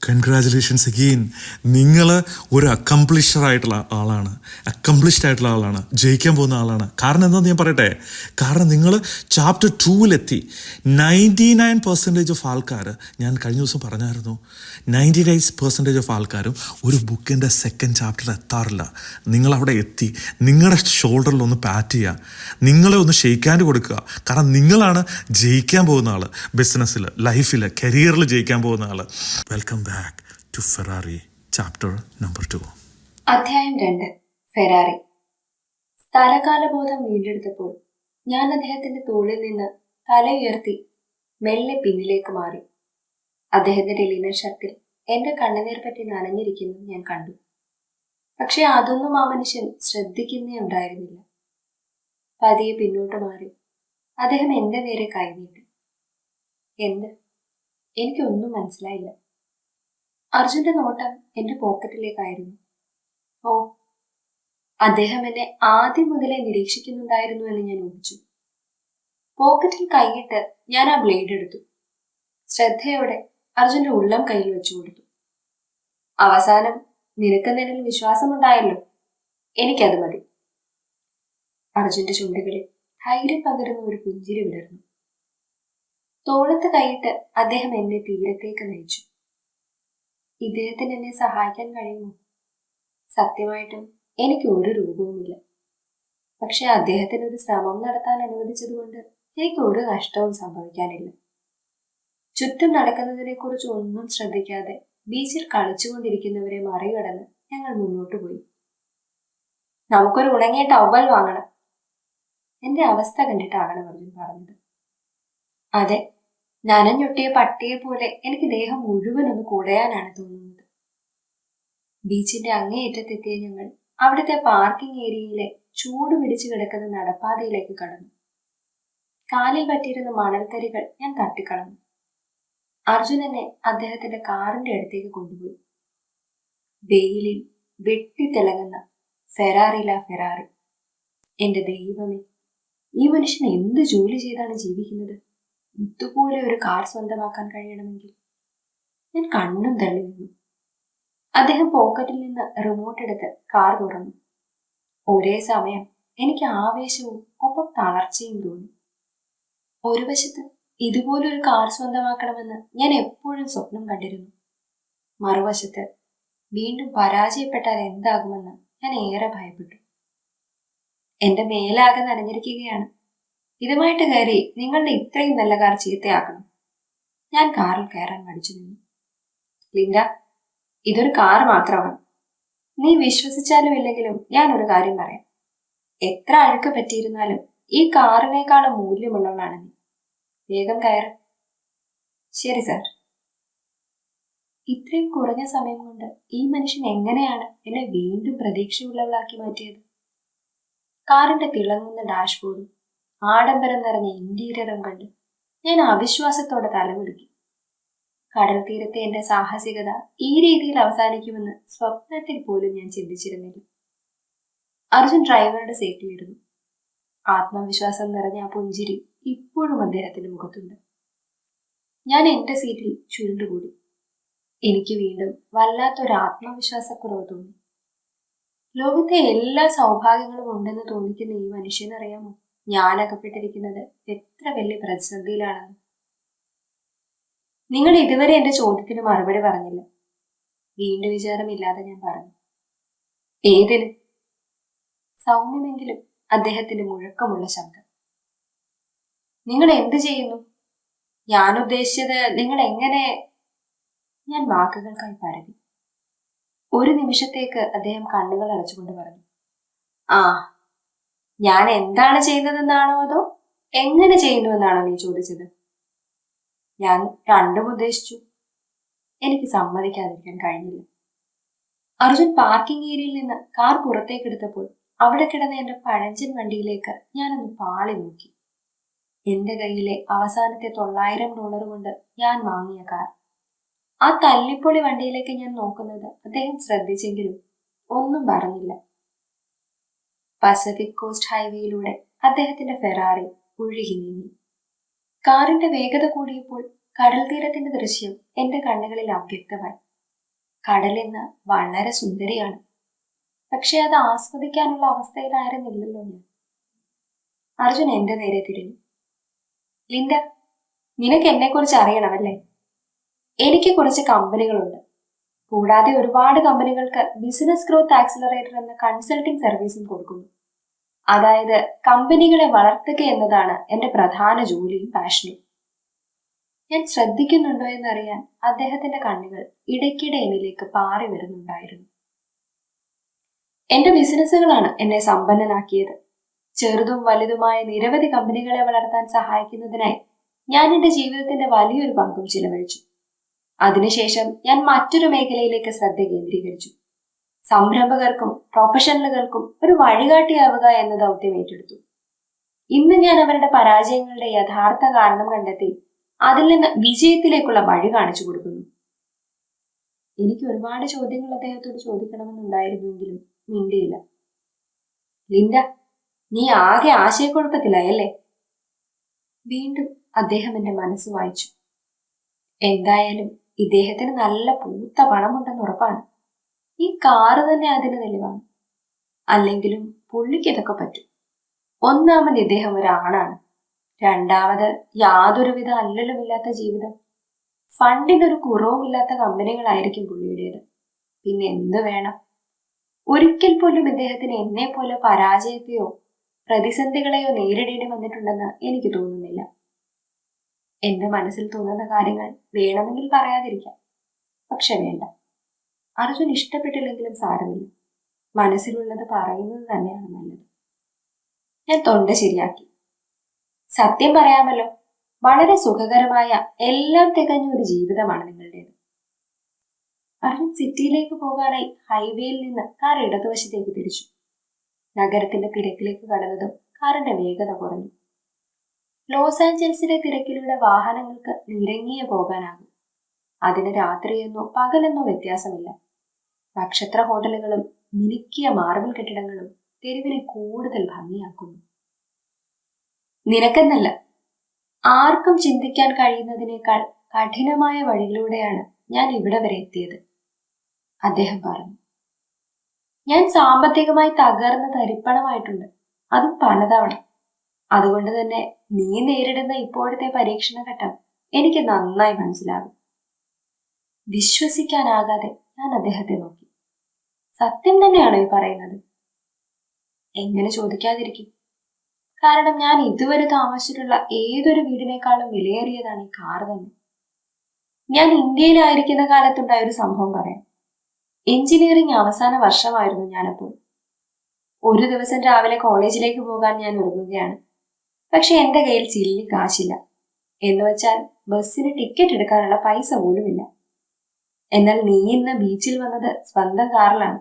Congratulations again. നിങ്ങൾ ഒരു accomplished ആയിട്ടുള്ള ആളാണ്, ജയിക്കാൻ പോകുന്ന ആളാണ്. കാരണം എന്താണെന്ന് ഞാൻ പറയട്ടെ, കാരണം നിങ്ങൾ ചാപ്റ്റർ 2-ലെത്തി. 99% ഓഫ് ആൾക്കാർ, ഞാൻ കഴിഞ്ഞ ദിവസം പറഞ്ഞായിരുന്നു, 99% ഓഫ് ആൾക്കാരും ഒരു ബുക്കിൻ്റെ സെക്കൻഡ് ചാപ്റ്ററിൽ എത്താറില്ല. നിങ്ങളവിടെ എത്തി. നിങ്ങളുടെ ഷോൾഡറിൽ ഒന്ന് പാറ്റ് ചെയ്യുക, നിങ്ങളെ ഒന്ന് ഷെയ്ക്ക് ഹാൻഡ് കൊടുക്കുക. കാരണം നിങ്ങളാണ് ജയിക്കാൻ പോകുന്ന ആൾ. ബിസിനസ്സിൽ, ലൈഫിൽ, കരിയറിൽ ജയിക്കാൻ പോകുന്ന ആൾ. Welcome back to Ferrari chapter number 2. അധ്യായം 2. ഫെറാറി. സ്ഥലകാലബോധം വീണ്ടെടുത്തപ്പോൾ ഞാൻ അദ്ദേഹത്തിന്റെ തോളിൽ നിന്ന് തല ഉയർത്തി മെല്ലെ പിന്നിലേക്ക് മാറി. അദ്ദേഹത്തിന്റെ ലിനൻ ഷർട്ടിൽ എന്റെ കണ്ണുനീർ പറ്റി നനഞ്ഞിരിക്കുന്നു ഞാൻ കണ്ടു. പക്ഷെ അതൊന്നും ആ മനുഷ്യൻ ശ്രദ്ധിക്കുന്നേ ഉണ്ടായിരുന്നില്ല. പതിയെ പിന്നോട്ട് മാറി അദ്ദേഹം എന്റെ നേരെ കൈനീട്ടി. എന്ത്? എനിക്കൊന്നും മനസ്സിലായില്ല. അർജുന്റെ നോട്ടം എന്റെ പോക്കറ്റിലേക്കായിരുന്നു. ഓ, അദ്ദേഹം എന്നെ ആദ്യം മുതലേ നിരീക്ഷിക്കുന്നുണ്ടായിരുന്നു എന്ന് ഞാൻ ഊഹിച്ചു. പോക്കറ്റിൽ കൈയിട്ട് ഞാൻ ആ ബ്ലേഡ് എടുത്തു. ശ്രദ്ധയോടെ അർജുന്റെ ഉള്ളം കയ്യിൽ വെച്ചു കൊടുത്തു. അവസാനം നിനക്ക് നിന്നിൽ വിശ്വാസമുണ്ടായല്ലോ, എനിക്കത് മതി. അർജുന്റെ ചുണ്ടുകളിൽ ധൈര്യം പകരുന്ന ഒരു പുഞ്ചിരി വിടർന്നു. തോളത്ത് കൈയിട്ട് അദ്ദേഹം എന്നെ തീരത്തേക്ക് നയിച്ചു. ഇദ്ദേഹത്തിന് എന്നെ സഹായിക്കാൻ കഴിയുമോ? സത്യമായിട്ടും എനിക്ക് ഒരു രൂപവുമില്ല. പക്ഷെ അദ്ദേഹത്തിന് ഒരു ശ്രമം നടത്താൻ അനുവദിച്ചതുകൊണ്ട് എനിക്ക് ഒരു നഷ്ടവും സംഭവിക്കാനില്ല. ചുറ്റും നടക്കുന്നതിനെ കുറിച്ച് ഒന്നും ശ്രദ്ധിക്കാതെ ബീച്ചിൽ കളിച്ചുകൊണ്ടിരിക്കുന്നവരെ മറികടന്ന് ഞങ്ങൾ മുന്നോട്ട് പോയി. നമുക്കൊരു ഉണങ്ങിയ ടവൽ വാങ്ങണം. എന്റെ അവസ്ഥ കണ്ടിട്ടാകണം അർജുൻ പറഞ്ഞത്. അതെ, നനഞ്ഞൊട്ടിയ പട്ടിയെ പോലെ എനിക്ക് ദേഹം മുഴുവൻ ഒന്ന് കുടയാനാണ് തോന്നുന്നത്. ബീച്ചിന്റെ അങ്ങേയറ്റത്തെത്തിയ ഞങ്ങൾ അവിടുത്തെ പാർക്കിംഗ് ഏരിയയിലെ ചൂട് പിടിച്ചു കിടക്കുന്ന നടപ്പാതയിലേക്ക് കടന്നു. കാലിൽ പറ്റിയിരുന്ന മണൽത്തരികൾ ഞാൻ തട്ടിക്കളഞ്ഞു. അർജുൻ എന്നെ അദ്ദേഹത്തിന്റെ കാറിന്റെ അടുത്തേക്ക് കൊണ്ടുപോയി. വെയിലിൽ വെട്ടിത്തിളങ്ങുന്ന ഫെറാറി. എന്റെ ദൈവമേ, ഈ മനുഷ്യൻ എന്ത് ജോലി ചെയ്താണ് ജീവിക്കുന്നത്? ഇതുപോലെ ഒരു കാർ സ്വന്തമാക്കാൻ കഴിയണമെങ്കിൽ. ഞാൻ കണ്ണും തള്ളി നിന്നു. അദ്ദേഹം പോക്കറ്റിൽ നിന്ന് റിമോട്ട് എടുത്ത് കാർ തുറന്നു. ഒരേ സമയം എനിക്ക് ആവേശവും ഒപ്പം തളർച്ചയും തോന്നി. ഒരു വശത്ത് ഇതുപോലൊരു കാർ സ്വന്തമാക്കണമെന്ന് ഞാൻ എപ്പോഴും സ്വപ്നം കണ്ടിരുന്നു. മറുവശത്ത് വീണ്ടും പരാജയപ്പെട്ടാൽ എന്താകുമെന്ന് ഞാൻ ഏറെ ഭയപ്പെട്ടു. എന്റെ മേലാകെ നനഞ്ഞിരിക്കുകയാണ്. ഇതുമായിട്ട് കയറി നിങ്ങളുടെ ഇത്രയും നല്ല കാർ ചീത്തയാക്കണം. ഞാൻ കാറിൽ കയറാൻ മടിച്ചു നിന്നു. ലിൻഡ, ഇതൊരു കാർ മാത്രമാണ്. നീ വിശ്വസിച്ചാലും ഇല്ലെങ്കിലും ഞാൻ ഒരു കാര്യം പറയാം. എത്ര അഴുക്ക് പറ്റിയിരുന്നാലും ഈ കാറിനേക്കാളും മൂല്യമുള്ളവളാണ് നീ. വേഗം കയറ്. ശരി സാർ. ഇത്രയും കുറഞ്ഞ സമയം കൊണ്ട് ഈ മനുഷ്യൻ എങ്ങനെയാണ് എന്നെ വീണ്ടും പ്രതീക്ഷയുള്ളവളാക്കി മാറ്റിയത്? കാറിന്റെ തിളങ്ങുന്ന ഡാഷ്ബോർഡും ആഡംബരം നിറഞ്ഞ ഇന്റീരിയറും കണ്ട് ഞാൻ അവിശ്വാസത്തോടെ തലകുലുക്കി. കടൽ തീരത്തെ എന്റെ സാഹസികത ഈ രീതിയിൽ അവസാനിക്കുമെന്ന് സ്വപ്നത്തിൽ പോലും ഞാൻ ചിന്തിച്ചിരുന്നില്ല. അർജുൻ ഡ്രൈവറുടെ സീറ്റിലിരുന്നു. ആത്മവിശ്വാസം നിറഞ്ഞ ആ പുഞ്ചിരി ഇപ്പോഴും അദ്ദേഹത്തിന്റെ മുഖത്തുണ്ട്. ഞാൻ എന്റെ സീറ്റിൽ ചുരുണ്ടുകൂടി. എനിക്ക് വീണ്ടും വല്ലാത്തൊരു ആത്മവിശ്വാസക്കുറവ് തോന്നി. ലോകത്തെ എല്ലാ സൗഭാഗ്യങ്ങളും ഉണ്ടെന്ന് തോന്നിക്കുന്ന ഈ മനുഷ്യനറിയാമോ ഞാൻ അകപ്പെട്ടിരിക്കുന്നത് എത്ര വലിയ പ്രതിസന്ധിയിലാണെന്ന്? നിങ്ങൾ ഇതുവരെ എന്റെ ചോദ്യത്തിന് മറുപടി പറഞ്ഞില്ല. വീണ്ടും വിചാരമില്ലാതെ ഞാൻ പറഞ്ഞു. ഏതിന്? സൗമ്യമെങ്കിലും അദ്ദേഹത്തിന്റെ മുഴക്കമുള്ള ശബ്ദം. നിങ്ങൾ എന്ത് ചെയ്യുന്നു? ഞാൻ ഉദ്ദേശിച്ചത് നിങ്ങൾ എങ്ങനെ? ഞാൻ വാക്കുകൾക്കായി പരതി. ഒരു നിമിഷത്തേക്ക് അദ്ദേഹം കണ്ണുകൾ അടച്ചുകൊണ്ട് പറഞ്ഞു, ആ, ഞാൻ എന്താണ് ചെയ്യുന്നതെന്നാണോ അതോ എങ്ങനെ ചെയ്യുന്നുവെന്നാണോ നീ ചോദിച്ചത്? ഞാൻ രണ്ടും ഉദ്ദേശിച്ചു. എനിക്ക് സമ്മതിക്കാതിരിക്കാൻ കഴിഞ്ഞില്ല. അർജുൻ പാർക്കിംഗ് ഏരിയയിൽ നിന്ന് കാർ പുറത്തേക്കെടുത്തപ്പോൾ അവിടെ കിടന്ന എന്റെ പഴഞ്ചൻ വണ്ടിയിലേക്ക് ഞാനൊന്ന് പാളി നോക്കി. എന്റെ കയ്യിലെ അവസാനത്തെ $900 കൊണ്ട് ഞാൻ വാങ്ങിയ കാർ. ആ തല്ലിപ്പൊളി വണ്ടിയിലേക്ക് ഞാൻ നോക്കുന്നത് അദ്ദേഹം ശ്രദ്ധിച്ചെങ്കിലും ഒന്നും പറഞ്ഞില്ല. പസഫിക് കോസ്റ്റ് ഹൈവേയിലൂടെ അദ്ദേഹത്തിന്റെ ഫെറാറി ഒഴുകി നീങ്ങി. കാറിന്റെ വേഗത കൂടിയപ്പോൾ കടൽ തീരത്തിന്റെ ദൃശ്യം എന്റെ കണ്ണുകളിൽ അവ്യക്തമായി. കടലിന്ന് വളരെ സുന്ദരിയാണ്. പക്ഷെ അത് ആസ്വദിക്കാനുള്ള അവസ്ഥയിലായിരുന്നില്ലല്ലോ ഞാൻ. അർജുൻ എന്റെ നേരെ തിരിഞ്ഞു. ലിൻഡ, നിനക്ക് എന്നെക്കുറിച്ച് അറിയണമല്ലേ? എനിക്ക് കുറച്ച് കമ്പനികളുണ്ട്. കൂടാതെ ഒരുപാട് കമ്പനികൾക്ക് ബിസിനസ് ഗ്രോത്ത് ആക്സിലറേറ്റർ എന്ന കൺസൾട്ടിംഗ് സർവീസും കൊടുക്കുന്നു. അതായത് കമ്പനികളെ വളർത്തുക എന്നതാണ് എന്റെ പ്രധാന ജോലിയും പാഷനും. ഞാൻ ശ്രദ്ധിക്കുന്നുണ്ടോ എന്നറിയാൻ അദ്ദേഹത്തിന്റെ കണ്ണുകൾ ഇടയ്ക്കിടെ എന്നിലേക്ക് പാറി വരുന്നുണ്ടായിരുന്നു. എന്റെ ബിസിനസ്സുകളാണ് എന്നെ സമ്പന്നനാക്കിയത്. ചെറുതും വലുതുമായ നിരവധി കമ്പനികളെ വളർത്താൻ സഹായിക്കുന്നതിനായി ഞാൻ എന്റെ ജീവിതത്തിന്റെ വലിയൊരു പങ്കും ചിലവഴിച്ചു. അതിനുശേഷം ഞാൻ മറ്റൊരു മേഖലയിലേക്ക് ശ്രദ്ധ കേന്ദ്രീകരിച്ചു. സംരംഭകർക്കും പ്രൊഫഷണലുകൾക്കും ഒരു വഴികാട്ടിയാവുക എന്ന ദൗത്യം ഏറ്റെടുത്തു. ഇന്ന് ഞാൻ അവരുടെ പരാജയങ്ങളുടെ യഥാർത്ഥ കാരണം കണ്ടെത്തി അതിൽ നിന്ന് വിജയത്തിലേക്കുള്ള വഴി കാണിച്ചു കൊടുക്കുന്നു. എനിക്ക് ഒരുപാട് ചോദ്യങ്ങൾ അദ്ദേഹത്തോട് ചോദിക്കണമെന്നുണ്ടായിരുന്നുവെങ്കിലും മിണ്ടിയില്ല. ലിൻഡ, നീ ആകെ ആശയക്കുഴപ്പത്തിലായല്ലേ? വീണ്ടും അദ്ദേഹം എന്റെ മനസ്സ് വായിച്ചു. എന്തായാലും ഇദ്ദേഹത്തിന് നല്ല പൂത്ത പണമുണ്ടെന്ന് ഉറപ്പാണ്. ഈ കാറ് തന്നെ അതിന് തെളിവാണ്. അല്ലെങ്കിലും പുള്ളിക്ക് ഇതൊക്കെ പറ്റും. ഒന്നാമത് ഇദ്ദേഹം ഒരാണാണ്. രണ്ടാമത് യാതൊരുവിധ അല്ലലുമില്ലാത്ത ജീവിതം. ഫണ്ടിനൊരു കുറവുമില്ലാത്ത കമ്പനികളായിരിക്കും പുള്ളിയുടേത്. പിന്നെ എന്ത് വേണം? ഒരിക്കൽ പോലും ഇദ്ദേഹത്തിന് എന്നെ പോലെ പരാജയത്തെയോ പ്രതിസന്ധികളെയോ നേരിടേണ്ടി വന്നിട്ടുണ്ടെന്ന് എനിക്ക് തോന്നുന്നില്ല. എന്റെ മനസ്സിൽ തോന്നുന്ന കാര്യങ്ങൾ വേണമെങ്കിൽ പറയാതിരിക്കാം. പക്ഷെ വേണ്ട. അർജുൻ ഇഷ്ടപ്പെട്ടില്ലെങ്കിലും സാരമില്ല. മനസ്സിലുള്ളത് പറയുന്നത് തന്നെയാണ് നല്ലത്. ഞാൻ തൊണ്ട ശരിയാക്കി. സത്യം പറയാമല്ലോ, വളരെ സുഖകരമായ എല്ലാം തികഞ്ഞ ഒരു ജീവിതമാണ് നിങ്ങളുടേത്. അർജുൻ സിറ്റിയിലേക്ക് പോകാനായി ഹൈവേയിൽ നിന്ന് കാർ ഇടതുവശത്തേക്ക് തിരിച്ചു. നഗരത്തിന്റെ തിരക്കിലേക്ക് കടന്നതും കാറിന്റെ വേഗത കുറഞ്ഞു. ലോസ് ആഞ്ചൽസിലെ തിരക്കിലൂടെ വാഹനങ്ങൾക്ക് നിരങ്ങിയേ പോകാനാകും. അതിന് രാത്രിയെന്നോ പകലെന്നോ വ്യത്യാസമില്ല. നക്ഷത്ര ഹോട്ടലുകളും മിനുക്കിയ മാർബിൾ കെട്ടിടങ്ങളും തെരുവിനെ കൂടുതൽ ഭംഗിയാക്കുന്നു. നിനക്കെന്നല്ല, ആർക്കും ചിന്തിക്കാൻ കഴിയുന്നതിനേക്കാൾ കഠിനമായ വഴിയിലൂടെയാണ് ഞാൻ ഇവിടെ വരെ എത്തിയത്, അദ്ദേഹം പറഞ്ഞു. ഞാൻ സാമ്പത്തികമായി തകർന്ന് തരിപ്പണമായിട്ടുണ്ട്, അതും പലതവണ. അതുകൊണ്ട് തന്നെ നീ നേരിടുന്ന ഇപ്പോഴത്തെ പരീക്ഷണ ഘട്ടം എനിക്ക് നന്നായി മനസ്സിലാകും. വിശ്വസിക്കാനാകാതെ ഞാൻ അദ്ദേഹത്തെ നോക്കി. സത്യം തന്നെയാണോ ഈ പറയുന്നത്? എങ്ങനെ ചോദിക്കാതിരിക്കും? കാരണം ഞാൻ ഇതുവരെ താമസിച്ചിട്ടുള്ള ഏതൊരു വീടിനേക്കാളും വിലയേറിയതാണ് ഈ കാറ് തന്നെ. ഞാൻ ഇന്ത്യയിലായിരിക്കുന്ന കാലത്തുണ്ടായ ഒരു സംഭവം പറയാം. എഞ്ചിനീയറിംഗ് അവസാന വർഷമായിരുന്നു ഞാനപ്പോൾ. ഒരു ദിവസം രാവിലെ കോളേജിലേക്ക് പോകാൻ ഞാൻ ഒരുങ്ങുകയാണ്. പക്ഷെ എന്റെ കയ്യിൽ ചില്ലി കാശില്ല. എന്നുവെച്ചാൽ ബസ്സിന് ടിക്കറ്റ് എടുക്കാനുള്ള പൈസ പോലുമില്ല. എന്നാൽ നീ ഇന്ന് ബീച്ചിൽ വന്നത് സ്വന്തം കാറിലാണ്.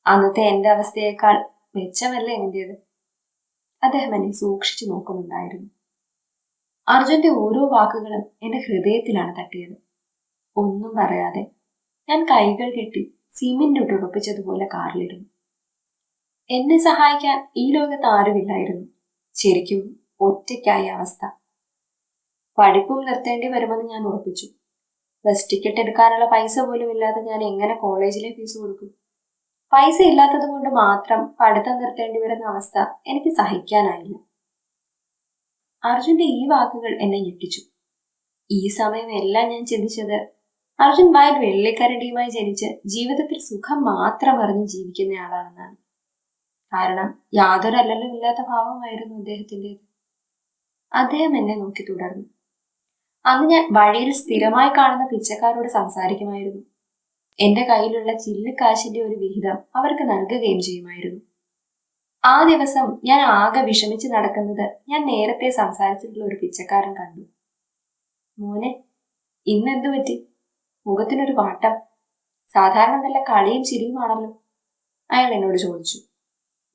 അന്നത്തെ എന്റെ അവസ്ഥയേക്കാൾ മെച്ചമല്ലേ എന്റേത്? അദ്ദേഹം എന്നെ സൂക്ഷിച്ചു നോക്കുന്നുണ്ടായിരുന്നു. അർജുന്റെ ഓരോ വാക്കുകളും എന്റെ ഹൃദയത്തിലാണ് തട്ടിയത്. ഒന്നും പറയാതെ ഞാൻ കൈകൾ കെട്ടി സിമെന്റ് ഇട്ട് ഉറപ്പിച്ചതുപോലെ കാറിലിരുന്നു. എന്നെ സഹായിക്കാൻ ഈ ലോകത്ത് ആരുമില്ലായിരുന്നു. ശരിക്കും ഒറ്റയ്ക്കായ അവസ്ഥ. പഠിപ്പും നിർത്തേണ്ടി വരുമെന്ന് ഞാൻ ഉറപ്പിച്ചു. ബസ് ടിക്കറ്റ് എടുക്കാനുള്ള പൈസ പോലും ഇല്ലാതെ ഞാൻ എങ്ങനെ കോളേജിലെ ഫീസ് കൊടുക്കും? പൈസ ഇല്ലാത്തത് കൊണ്ട് മാത്രം പഠിത്തം നിർത്തേണ്ടി വരുന്ന അവസ്ഥ എനിക്ക് സഹിക്കാനായില്ല. അർജുന്റെ ഈ വാക്കുകൾ എന്നെ ഞെട്ടിച്ചു. ഈ സമയം എല്ലാം ഞാൻ ചിന്തിച്ചത്, അർജുൻ വായിൽ വെള്ളിക്കരടിയുമായി ജനിച്ച് ജീവിതത്തിൽ സുഖം മാത്രം അറിഞ്ഞ് ജീവിക്കുന്നയാളാണെന്നാണ്. കാരണം യാതൊരു അല്ലലും ഇല്ലാത്ത ഭാവമായിരുന്നു അദ്ദേഹത്തിൻ്റെത്. അദ്ദേഹം എന്നെ നോക്കി തുടർന്നു. അന്ന് ഞാൻ വഴിയിൽ സ്ഥിരമായി കാണുന്ന പിച്ചക്കാരോട് സംസാരിക്കുമായിരുന്നു. എന്റെ കയ്യിലുള്ള ചില്ലിക്കാശിന്റെ ഒരു വിഹിതം അവർക്ക് നൽകുകയും ചെയ്യുമായിരുന്നു. ആ ദിവസം ഞാൻ ആകെ വിഷമിച്ച് നടക്കുന്നത് ഞാൻ നേരത്തെ സംസാരിച്ചിട്ടുള്ള ഒരു പിച്ചക്കാരൻ കണ്ടു. മോനെ, ഇന്നെന്തു പറ്റി? മുഖത്തിനൊരു വാട്ടം. സാധാരണ നല്ല കളിയും ചിരിയുമാണല്ലോ, അയാൾ എന്നോട് ചോദിച്ചു.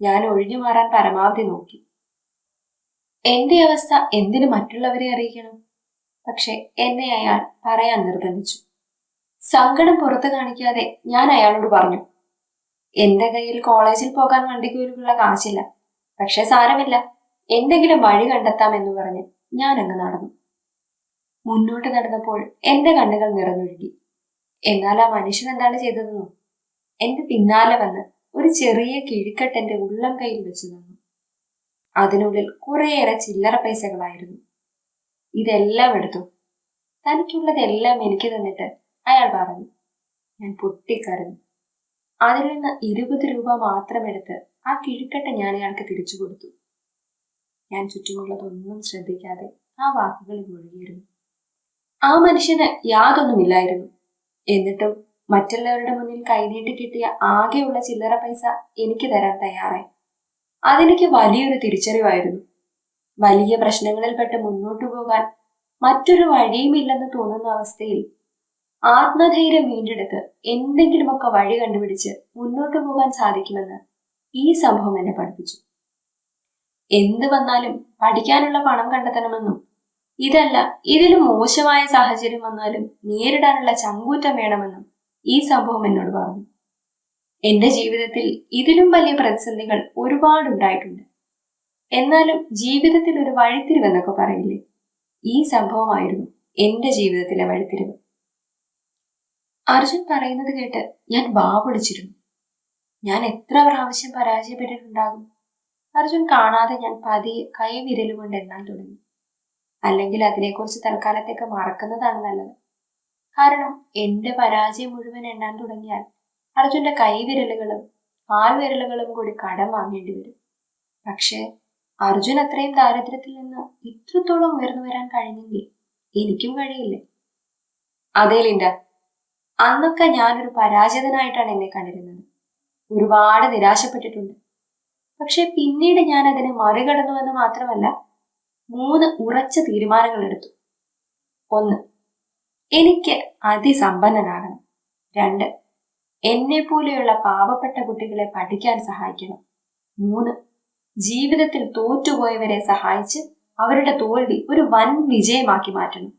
ഞാൻ ഒഴിഞ്ഞു മാറാൻ പരമാവധി നോക്കി. എന്റെ അവസ്ഥ എന്തിനു മറ്റുള്ളവരെ അറിയിക്കണം? പക്ഷെ എന്നെ അയാൾ പറയാൻ നിർബന്ധിച്ചു. സങ്കടം പുറത്തു കാണിക്കാതെ ഞാൻ അയാളോട് പറഞ്ഞു, എന്റെ കയ്യിൽ കോളേജിൽ പോകാൻ വണ്ടിക്കൂലിക്കുള്ള കാശില്ല. പക്ഷെ സാരമില്ല, എന്തെങ്കിലും വഴി കണ്ടെത്താം എന്ന് പറഞ്ഞ് ഞാൻ അങ്ങ് നടന്നു. മുന്നോട്ട് നടന്നപ്പോൾ എന്റെ കണ്ണുകൾ നിറഞ്ഞൊഴുകി. എന്നാൽ ആ മനുഷ്യൻ എന്താണ് ചെയ്തതെന്നോ? എന്റെ പിന്നാലെ വന്ന് ഒരു ചെറിയ കിഴിക്കെട്ട് എന്റെ ഉള്ളം കയ്യിൽ വെച്ച് തന്നു. അതിനുള്ളിൽ കുറേയേറെ ചില്ലറ പൈസകളായിരുന്നു. ഇതെല്ലാം എടുത്തു, തനിക്കുള്ളതെല്ലാം എനിക്ക് തന്നിട്ട് അയാൾ പറഞ്ഞു. ഞാൻ പൊട്ടിക്കരഞ്ഞു. അതിൽ നിന്ന് 20 രൂപ മാത്രം എടുത്ത് ആ കിഴിക്കെട്ട് ഞാൻ അയാൾക്ക് തിരിച്ചു കൊടുത്തു. ഞാൻ ചുറ്റുമുള്ളതൊന്നും ശ്രദ്ധിക്കാതെ ആ വാക്കുകളിൽ മുഴുകിയിരുന്നു. ആ മനുഷ്യന് യാതൊന്നുമില്ലായിരുന്നു. എന്നിട്ടും മറ്റുള്ളവരുടെ മുന്നിൽ കൈനീട്ടി കിട്ടിയ ആകെയുള്ള ചില്ലറ പൈസ എനിക്ക് തരാൻ തയ്യാറായി. അതെനിക്ക് വലിയൊരു തിരിച്ചറിവായിരുന്നു. വലിയ പ്രശ്നങ്ങളിൽപ്പെട്ട് മുന്നോട്ടു പോകാൻ മറ്റൊരു വഴിയുമില്ലെന്ന് തോന്നുന്ന അവസ്ഥയിൽ ആത്മധൈര്യം വീണ്ടെടുത്ത് എന്തെങ്കിലുമൊക്കെ വഴി കണ്ടുപിടിച്ച് മുന്നോട്ടു പോകാൻ സാധിക്കുമെന്ന് ഈ സംഭവം എന്നെ പഠിപ്പിച്ചു. എന്ത് വന്നാലും പഠിക്കാനുള്ള പണം കണ്ടെത്തണമെന്നും, ഇതല്ല ഇതിലും മോശമായ സാഹചര്യം വന്നാലും നേരിടാനുള്ള ചങ്കൂറ്റം വേണമെന്നും ഈ സംഭവം എന്നോട് പറഞ്ഞു. എന്റെ ജീവിതത്തിൽ ഇതിലും വലിയ പ്രതിസന്ധികൾ ഒരുപാടുണ്ടായിട്ടുണ്ട്. എന്നാലും ജീവിതത്തിൽ ഒരു വഴിത്തിരിവെന്നൊക്കെ പറയില്ലേ, ഈ സംഭവമായിരുന്നു എന്റെ ജീവിതത്തിലെ വഴിത്തിരിവ്. അർജുൻ പറയുന്നത് കേട്ട് ഞാൻ വാ പൊളിച്ചിരുന്നു. ഞാൻ എത്ര പ്രാവശ്യം പരാജയപ്പെട്ടിട്ടുണ്ടാകും? അർജുൻ കാണാതെ ഞാൻ പതിയെ കൈവിരലുകൊണ്ട് എണ്ണാൻ തുടങ്ങി. അല്ലെങ്കിൽ അതിനെക്കുറിച്ച് തൽക്കാലത്തേക്ക് മറക്കുന്നതാണ് നല്ലത്. കാരണം എന്റെ പരാജയം മുഴുവൻ എണ്ണാൻ തുടങ്ങിയാൽ അർജുന്റെ കൈവിരലുകളും കാൽവിരലുകളും കൂടി കടം വാങ്ങേണ്ടി വരും. പക്ഷേ അർജുൻ അത്രയും ദാരിദ്ര്യത്തിൽ നിന്ന് ഇത്രത്തോളം ഉയർന്നു വരാൻ കഴിഞ്ഞെങ്കിൽ എനിക്കും കഴിയില്ലേ? അതേ ലിൻഡ, അന്നൊക്കെ ഞാനൊരു പരാജിതനായിട്ടാണ് എന്നെ കണ്ടിരുന്നത്. ഒരുപാട് നിരാശപ്പെട്ടിട്ടുണ്ട്. പക്ഷെ പിന്നീട് ഞാൻ അതിനെ മറികടന്നുവെന്ന് മാത്രമല്ല, 3 ഉറച്ച തീരുമാനങ്ങൾ എടുത്തു. 1, എനിക്ക് അതിസമ്പന്നനാകണം. 2, എന്നെ പോലെയുള്ള പാവപ്പെട്ട കുട്ടികളെ പഠിക്കാൻ സഹായിക്കണം. 3, ജീവിതത്തിൽ തോറ്റുപോയവരെ സഹായിച്ച് അവരുടെ തോൽവി ഒരു വൻ വിജയമാക്കി മാറ്റണം.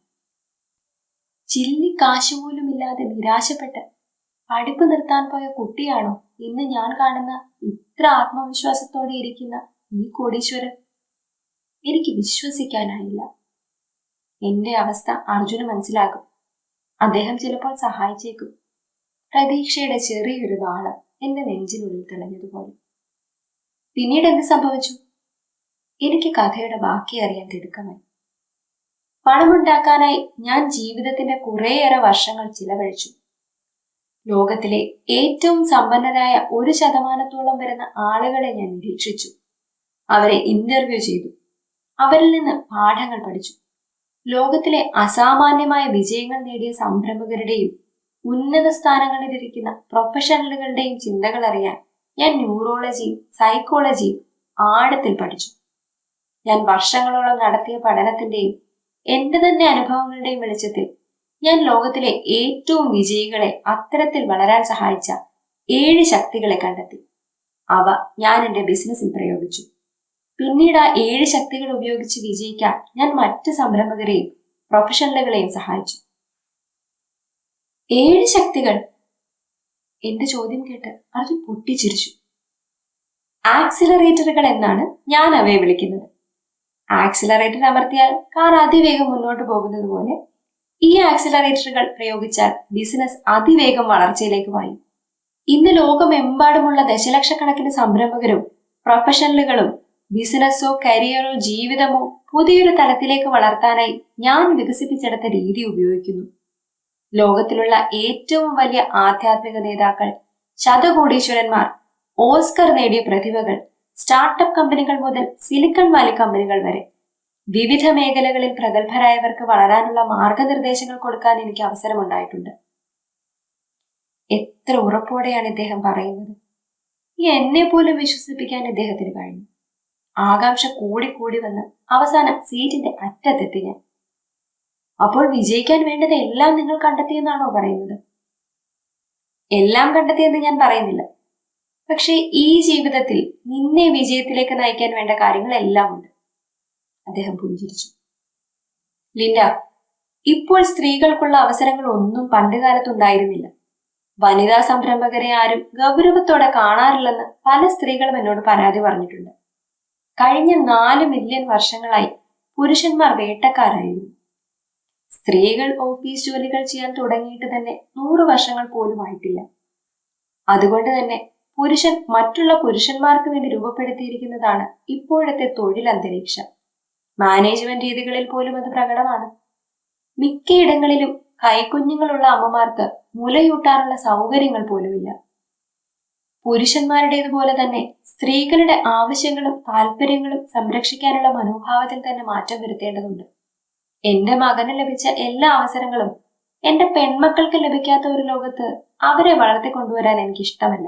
ചില്ലി കാശ് പോലും ഇല്ലാതെ നിരാശപ്പെട്ട് പഠിപ്പ് നിർത്താൻ പോയ കുട്ടിയാണോ ഇന്ന് ഞാൻ കാണുന്ന ഇത്ര ആത്മവിശ്വാസത്തോടെ ഇരിക്കുന്ന ഈ കോടീശ്വരൻ? എനിക്ക് വിശ്വസിക്കാനായില്ല. എന്റെ അവസ്ഥ അർജുന് മനസ്സിലാകും. അദ്ദേഹം ചിലപ്പോൾ സഹായിച്ചേക്കും. പ്രതീക്ഷയുടെ ചെറിയൊരു നാളം എന്റെ നെഞ്ചിനുള്ളിൽ തെളിഞ്ഞതുപോലെ. പിന്നീട് എന്ത് സംഭവിച്ചു? എനിക്ക് കഥയുടെ ബാക്കി അറിയാൻ തിടുക്കമായി. പണമുണ്ടാക്കാനായി ഞാൻ ജീവിതത്തിന്റെ കുറേയേറെ വർഷങ്ങൾ ചിലവഴിച്ചു. ലോകത്തിലെ ഏറ്റവും സമ്പന്നരായ 1% വരുന്ന ആളുകളെ ഞാൻ നിരീക്ഷിച്ചു. അവരെ ഇന്റർവ്യൂ ചെയ്തു. അവരിൽ നിന്ന് പാഠങ്ങൾ പഠിച്ചു. ലോകത്തിലെ അസാമാന്യമായ വിജയങ്ങൾ നേടിയ സംരംഭകരുടെയും ഉന്നത സ്ഥാനങ്ങളിലിരിക്കുന്ന പ്രൊഫഷണലുകളുടെയും ചിന്തകൾ അറിയാൻ ഞാൻ ന്യൂറോളജിയും സൈക്കോളജിയും ആഴത്തിൽ പഠിച്ചു. ഞാൻ വർഷങ്ങളോളം നടത്തിയ പഠനത്തിന്റെയും എന്റെ തന്നെ അനുഭവങ്ങളുടെയും വെളിച്ചത്തിൽ ഞാൻ ലോകത്തിലെ ഏറ്റവും വിജയികളെ അത്തരത്തിൽ വളരാൻ സഹായിച്ച 7 ശക്തികളെ കണ്ടെത്തി. അവ ഞാൻ എന്റെ ബിസിനസ്സിൽ പ്രയോഗിച്ചു. പിന്നീട് ആ 7 ശക്തികൾ ഉപയോഗിച്ച് വിജയിക്കാൻ ഞാൻ മറ്റ് സംരംഭകരെയും പ്രൊഫഷണലുകളെയും സഹായിച്ചു. 7 ശക്തികൾ? എന്റെ ചോദ്യം കേട്ട് അത് പൊട്ടിച്ചിരിച്ചു. ആക്സിലറേറ്ററുകൾ എന്നാണ് ഞാൻ അവയെ വിളിക്കുന്നത്. ആക്സിലറേറ്റർ അമർത്തിയാൽ കാർ അതിവേഗം മുന്നോട്ട് പോകുന്നത് പോലെ ഈ ആക്സിലറേറ്ററുകൾ പ്രയോഗിച്ചാൽ ബിസിനസ് അതിവേഗം വളർച്ചയിലേക്ക് പായും. ഇന്ന് ലോകമെമ്പാടുമുള്ള ദശലക്ഷക്കണക്കിന് സംരംഭകരും പ്രൊഫഷണലുകളും ബിസിനസ്സോ കരിയറോ ജീവിതമോ പുതിയൊരു തലത്തിലേക്ക് വളർത്താനായി ഞാൻ വികസിപ്പിച്ചെടുത്ത രീതി ഉപയോഗിക്കുന്നു. ലോകത്തിലുള്ള ഏറ്റവും വലിയ ആധ്യാത്മിക നേതാക്കൾ, ശതകോടീശ്വരന്മാർ, ഓസ്കർ നേടിയ പ്രതിഭകൾ, സ്റ്റാർട്ടപ്പ് കമ്പനികൾ മുതൽ സിലിക്കൺ വാലി കമ്പനികൾ വരെ വിവിധ മേഖലകളിൽ പ്രഗത്ഭരായവർക്ക് വളരാനുള്ള മാർഗനിർദ്ദേശങ്ങൾ കൊടുക്കാൻ എനിക്ക് അവസരമുണ്ടായിട്ടുണ്ട്. എത്ര ഉറപ്പോടെയാണ് ഇദ്ദേഹം പറയുന്നത്! എന്നെ പോലും വിശ്വസിപ്പിക്കാൻ ഇദ്ദേഹത്തിന് കഴിഞ്ഞു. ആകാംക്ഷ കൂടി വന്ന് അവസാനം സീറ്റിന്റെ അറ്റത്തെത്തി ഞാൻ. അപ്പോൾ വിജയിക്കാൻ വേണ്ടത് എല്ലാം നിങ്ങൾ കണ്ടെത്തിയെന്നാണോ പറയുന്നത്? എല്ലാം കണ്ടെത്തിയെന്ന് ഞാൻ പറയുന്നില്ല. പക്ഷേ ഈ ജീവിതത്തിൽ നിന്നെ വിജയത്തിലേക്ക് നയിക്കാൻ വേണ്ട കാര്യങ്ങളെല്ലാം ഉണ്ട്. അദ്ദേഹം പുഞ്ചിരിച്ചു. ലിൻഡ, ഇപ്പോൾ സ്ത്രീകൾക്കുള്ള അവസരങ്ങൾ ഒന്നും പണ്ടുകാലത്തുണ്ടായിരുന്നില്ല. വനിതാ സംരംഭകരെ ആരും ഗൗരവത്തോടെ കാണാറില്ലെന്ന് പല സ്ത്രീകളും എന്നോട് പരാതി പറഞ്ഞിട്ടുണ്ട്. കഴിഞ്ഞ 4 മില്യൺ വർഷങ്ങളായി പുരുഷന്മാർ വേട്ടക്കാരായിരുന്നു. സ്ത്രീകൾ ഓഫീസ് ജോലികൾ ചെയ്യാൻ തുടങ്ങിയിട്ട് തന്നെ 100 വർഷങ്ങൾ പോലും ആയിട്ടില്ല. അതുകൊണ്ട് തന്നെ പുരുഷൻ മറ്റുള്ള പുരുഷന്മാർക്ക് വേണ്ടി രൂപപ്പെടുത്തിയിരിക്കുന്നതാണ് ഇപ്പോഴത്തെ തൊഴിൽ അന്തരീക്ഷം. മാനേജ്മെന്റ് രീതികളിൽ പോലും അത് പ്രകടമാണ്. മിക്കയിടങ്ങളിലും കൈക്കുഞ്ഞുങ്ങളുള്ള അമ്മമാർക്ക് മുലയൂട്ടാനുള്ള സൗകര്യങ്ങൾ പോലുമില്ല. പുരുഷന്മാരുടേതുപോലെ തന്നെ സ്ത്രീകളുടെ ആവശ്യങ്ങളും താല്പര്യങ്ങളും സംരക്ഷിക്കാനുള്ള മനോഭാവത്തിൽ തന്നെ മാറ്റം വരുത്തേണ്ടതുണ്ട്. എന്റെ മകന് ലഭിച്ച എല്ലാ അവസരങ്ങളും എന്റെ പെൺമക്കൾക്ക് ലഭിക്കാത്ത ഒരു ലോകത്ത് അവരെ വളർത്തിക്കൊണ്ടുവരാൻ എനിക്ക് ഇഷ്ടമല്ല.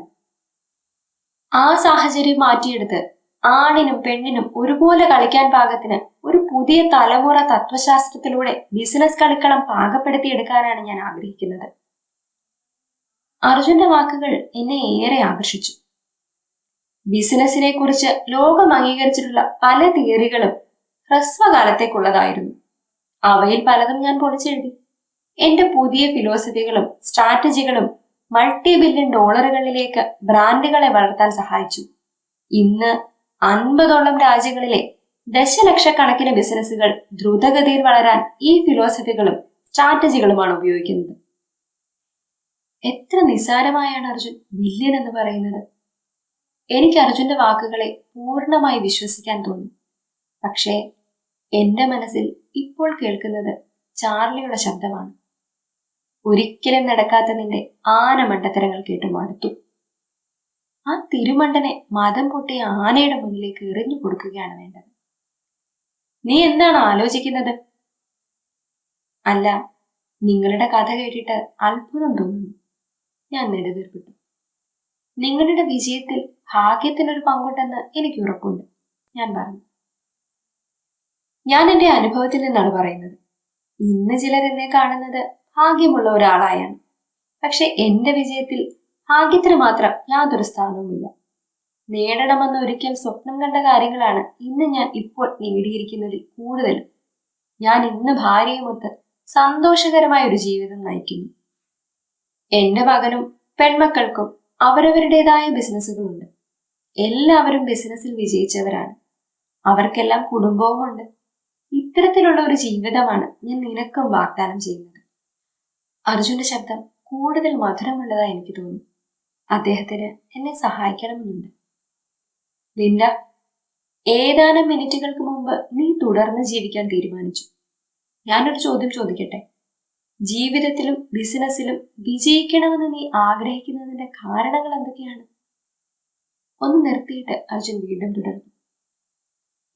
ആ സാഹചര്യം മാറ്റിയെടുത്ത് ആണിനും പെണ്ണിനും ഒരുപോലെ കളിക്കാൻ പാകത്തിന് ഒരു പുതിയ തലമുറ തത്വശാസ്ത്രത്തിലൂടെ ബിസിനസ് കളിക്കളം പാകപ്പെടുത്തിയെടുക്കാനാണ് ഞാൻ ആഗ്രഹിക്കുന്നത്. അർജുന്റെ വാക്കുകൾ എന്നെ ഏറെ ആകർഷിച്ചു. ബിസിനസിനെ കുറിച്ച് ലോകം അംഗീകരിച്ചിട്ടുള്ള പല തിയറികളും ഹ്രസ്വകാലത്തേക്കുള്ളതായിരുന്നു. അവയിൽ പലതും ഞാൻ പൊളിച്ചെഴുതി. എന്റെ പുതിയ ഫിലോസഫികളും സ്ട്രാറ്റജികളും മൾട്ടി ബില്യൺ ഡോളറുകളിലേക്ക് ബ്രാൻഡുകളെ വളർത്താൻ സഹായിച്ചു. ഇന്ന് 50ഓളം രാജ്യങ്ങളിലെ ദശലക്ഷക്കണക്കിന് ബിസിനസ്സുകൾ ദ്രുതഗതിയിൽ വളരാൻ ഈ ഫിലോസഫികളും സ്ട്രാറ്റജികളുമാണ് ഉപയോഗിക്കുന്നത്. എത്ര നിസ്സാരമായാണ് അർജുൻ ബില്യൺ എന്ന് പറയുന്നത്. എനിക്ക് അർജുന്റെ വാക്കുകളെ പൂർണ്ണമായി വിശ്വസിക്കാൻ തോന്നി. പക്ഷേ എന്റെ മനസ്സിൽ ഇപ്പോൾ കേൾക്കുന്നത് ചാർലിയുടെ ശബ്ദമാണ്. ഒരിക്കലും നടക്കാത്ത നിന്റെ ആനമണ്ടത്തരങ്ങൾ കേട്ടു മടുത്തു. ആ തിരുമണ്ടനെ മതം പൊട്ടിയ ആനയുടെ മുന്നിലേക്ക് എറിഞ്ഞു കൊടുക്കുകയാണ് വേണ്ടത്. നീ എന്താണ് ആലോചിക്കുന്നത്? അല്ല, നിങ്ങളുടെ കഥ കേട്ടിട്ട് അത്ഭുതം തോന്നുന്നു. ഞാൻ നെടുവീർപ്പിട്ടു. നിങ്ങളുടെ വിജയത്തിൽ ഭാഗ്യത്തിനൊരു പങ്കുണ്ടെന്ന് എനിക്ക് ഉറപ്പുണ്ട്, ഞാൻ പറഞ്ഞു. ഞാൻ എന്റെ അനുഭവത്തിൽ നിന്നാണ് പറയുന്നത്. ഇന്ന് ചിലർ എന്നെ കാണുന്നത് ഭാഗ്യമുള്ള ഒരാളായാണ്. പക്ഷെ എന്റെ വിജയത്തിൽ ഭാഗ്യത്തിന് മാത്രം യാതൊരു സ്ഥാനവുമില്ല. നേടണമെന്ന് ഒരിക്കൽ സ്വപ്നം കണ്ട കാര്യങ്ങളാണ് ഇന്ന് ഞാൻ ഇപ്പോൾ നേടിയിരിക്കുന്നതിൽ കൂടുതലും. ഞാൻ ഇന്ന് ഭാര്യയുമൊത്ത് സന്തോഷകരമായ ഒരു ജീവിതം നയിക്കുന്നു. എന്റെ മകനും പെൺമക്കൾക്കും അവരവരുടേതായ ബിസിനസ്സുകളുണ്ട്. എല്ലാവരും ബിസിനസ്സിൽ വിജയിച്ചവരാണ്. അവർക്കെല്ലാം കുടുംബവുമുണ്ട്. ഇത്തരത്തിലുള്ള ഒരു ജീവിതമാണ് ഞാൻ നിനക്കും വാഗ്ദാനം ചെയ്യുന്നത്. അർജുന്റെ ശബ്ദം കൂടുതൽ മധുരമുള്ളതായി എനിക്ക് തോന്നി. അദ്ദേഹത്തിന് എന്നെ സഹായിക്കണമെന്നുണ്ട്. ലിൻഡ, ഏതാനും മിനിറ്റുകൾക്ക് മുമ്പ് നീ തുടർന്ന് ജീവിക്കാൻ തീരുമാനിച്ചു. ഞാനൊരു ചോദ്യം ചോദിക്കട്ടെ? ജീവിതത്തിലും ബിസിനസ്സിലും വിജയിക്കണമെന്ന് നീ ആഗ്രഹിക്കുന്നതിന്റെ കാരണങ്ങൾ എന്തൊക്കെയാണ്? ഒന്ന് നിർത്തിയിട്ട് അർജുൻ വീണ്ടും തുടർന്നു.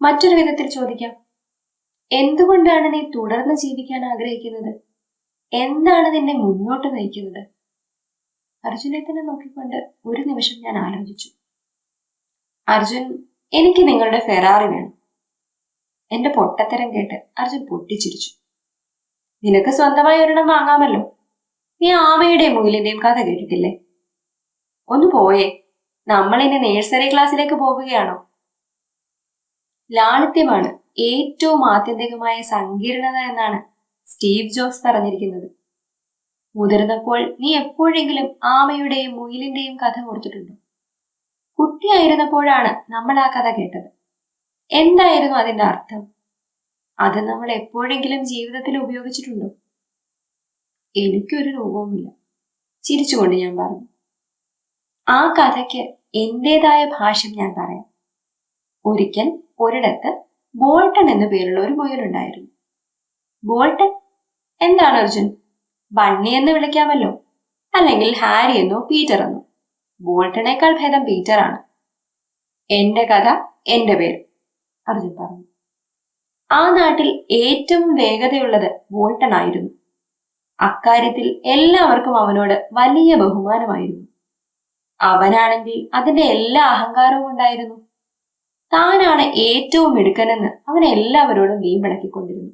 മറ്റൊരു വിധത്തിൽ ചോദിക്കാം, എന്തുകൊണ്ടാണ് നീ തുടർന്ന് ജീവിക്കാൻ ആഗ്രഹിക്കുന്നത്? എന്താണ് നിന്നെ മുന്നോട്ട് നയിക്കുന്നത്? അർജുനെ തന്നെ നോക്കിക്കൊണ്ട് ഒരു നിമിഷം ഞാൻ ആലോചിച്ചു. അർജുൻ, എനിക്ക് നിങ്ങളുടെ ഫെറാറി വേണം. എന്റെ പൊട്ടത്തരം കേട്ട് അർജുൻ പൊട്ടിച്ചിരിച്ചു. നിനക്ക് സ്വന്തമായി ഒരെണ്ണം വാങ്ങാമല്ലോ. നീ ആമയുടെയും മുയിലിന്റെയും കഥ കേട്ടിട്ടില്ലേ? ഒന്ന് പോയേ, നമ്മൾ ഇനി നേഴ്സറി ക്ലാസ്സിലേക്ക് പോവുകയാണോ? ലാളിത്യമാണ് ഏറ്റവും ആത്യന്തികമായ സങ്കീർണത എന്നാണ് സ്റ്റീവ് ജോബ്സ് പറഞ്ഞിരിക്കുന്നത്. മുതിർന്നപ്പോൾ നീ എപ്പോഴെങ്കിലും ആമയുടെയും മുയിലിന്റെയും കഥ ഓർത്തിട്ടുണ്ടോ? കുട്ടിയായിരുന്നപ്പോഴാണ് നമ്മൾ ആ കഥ കേട്ടത്. എന്തായിരുന്നു അതിന്റെ അർത്ഥം? അത് നമ്മൾ എപ്പോഴെങ്കിലും ജീവിതത്തിൽ ഉപയോഗിച്ചിട്ടുണ്ടോ? എനിക്കൊരു രൂപവുമില്ല, ചിരിച്ചുകൊണ്ട് ഞാൻ പറഞ്ഞു. ആ കഥയ്ക്ക് എന്റേതായ ഭാഷ്യം ഞാൻ പറയാം. ഒരിക്കൽ ഒരിടത്ത് ബോൾട്ടൺ എന്നു പേരുള്ള ഒരു മുയലുണ്ടായിരുന്നു. ബോൾട്ടൺ എന്താണ് അർജുൻ? ബണ്ണി എന്ന് വിളിക്കാമല്ലോ, അല്ലെങ്കിൽ ഹാരി എന്നോ പീറ്റർ എന്നോ. ബോൾട്ടണേക്കാൾ ഭേദം പീറ്റർ ആണ്. എന്റെ കഥ, എന്റെ പേര്, അർജുൻ പറഞ്ഞു. ആ നാട്ടിൽ ഏറ്റവും വേഗതയുള്ളത് ബോൾട്ടൺ ആയിരുന്നു. അക്കാര്യത്തിൽ എല്ലാവർക്കും അവനോട് വലിയ ബഹുമാനമായിരുന്നു. അവനാണെങ്കിൽ അതിന്റെ എല്ലാ അഹങ്കാരവും ഉണ്ടായിരുന്നു. താനാണ് ഏറ്റവും മിടുക്കനെന്ന് അവൻ എല്ലാവരോടും വീമ്പിളക്കിക്കൊണ്ടിരുന്നു.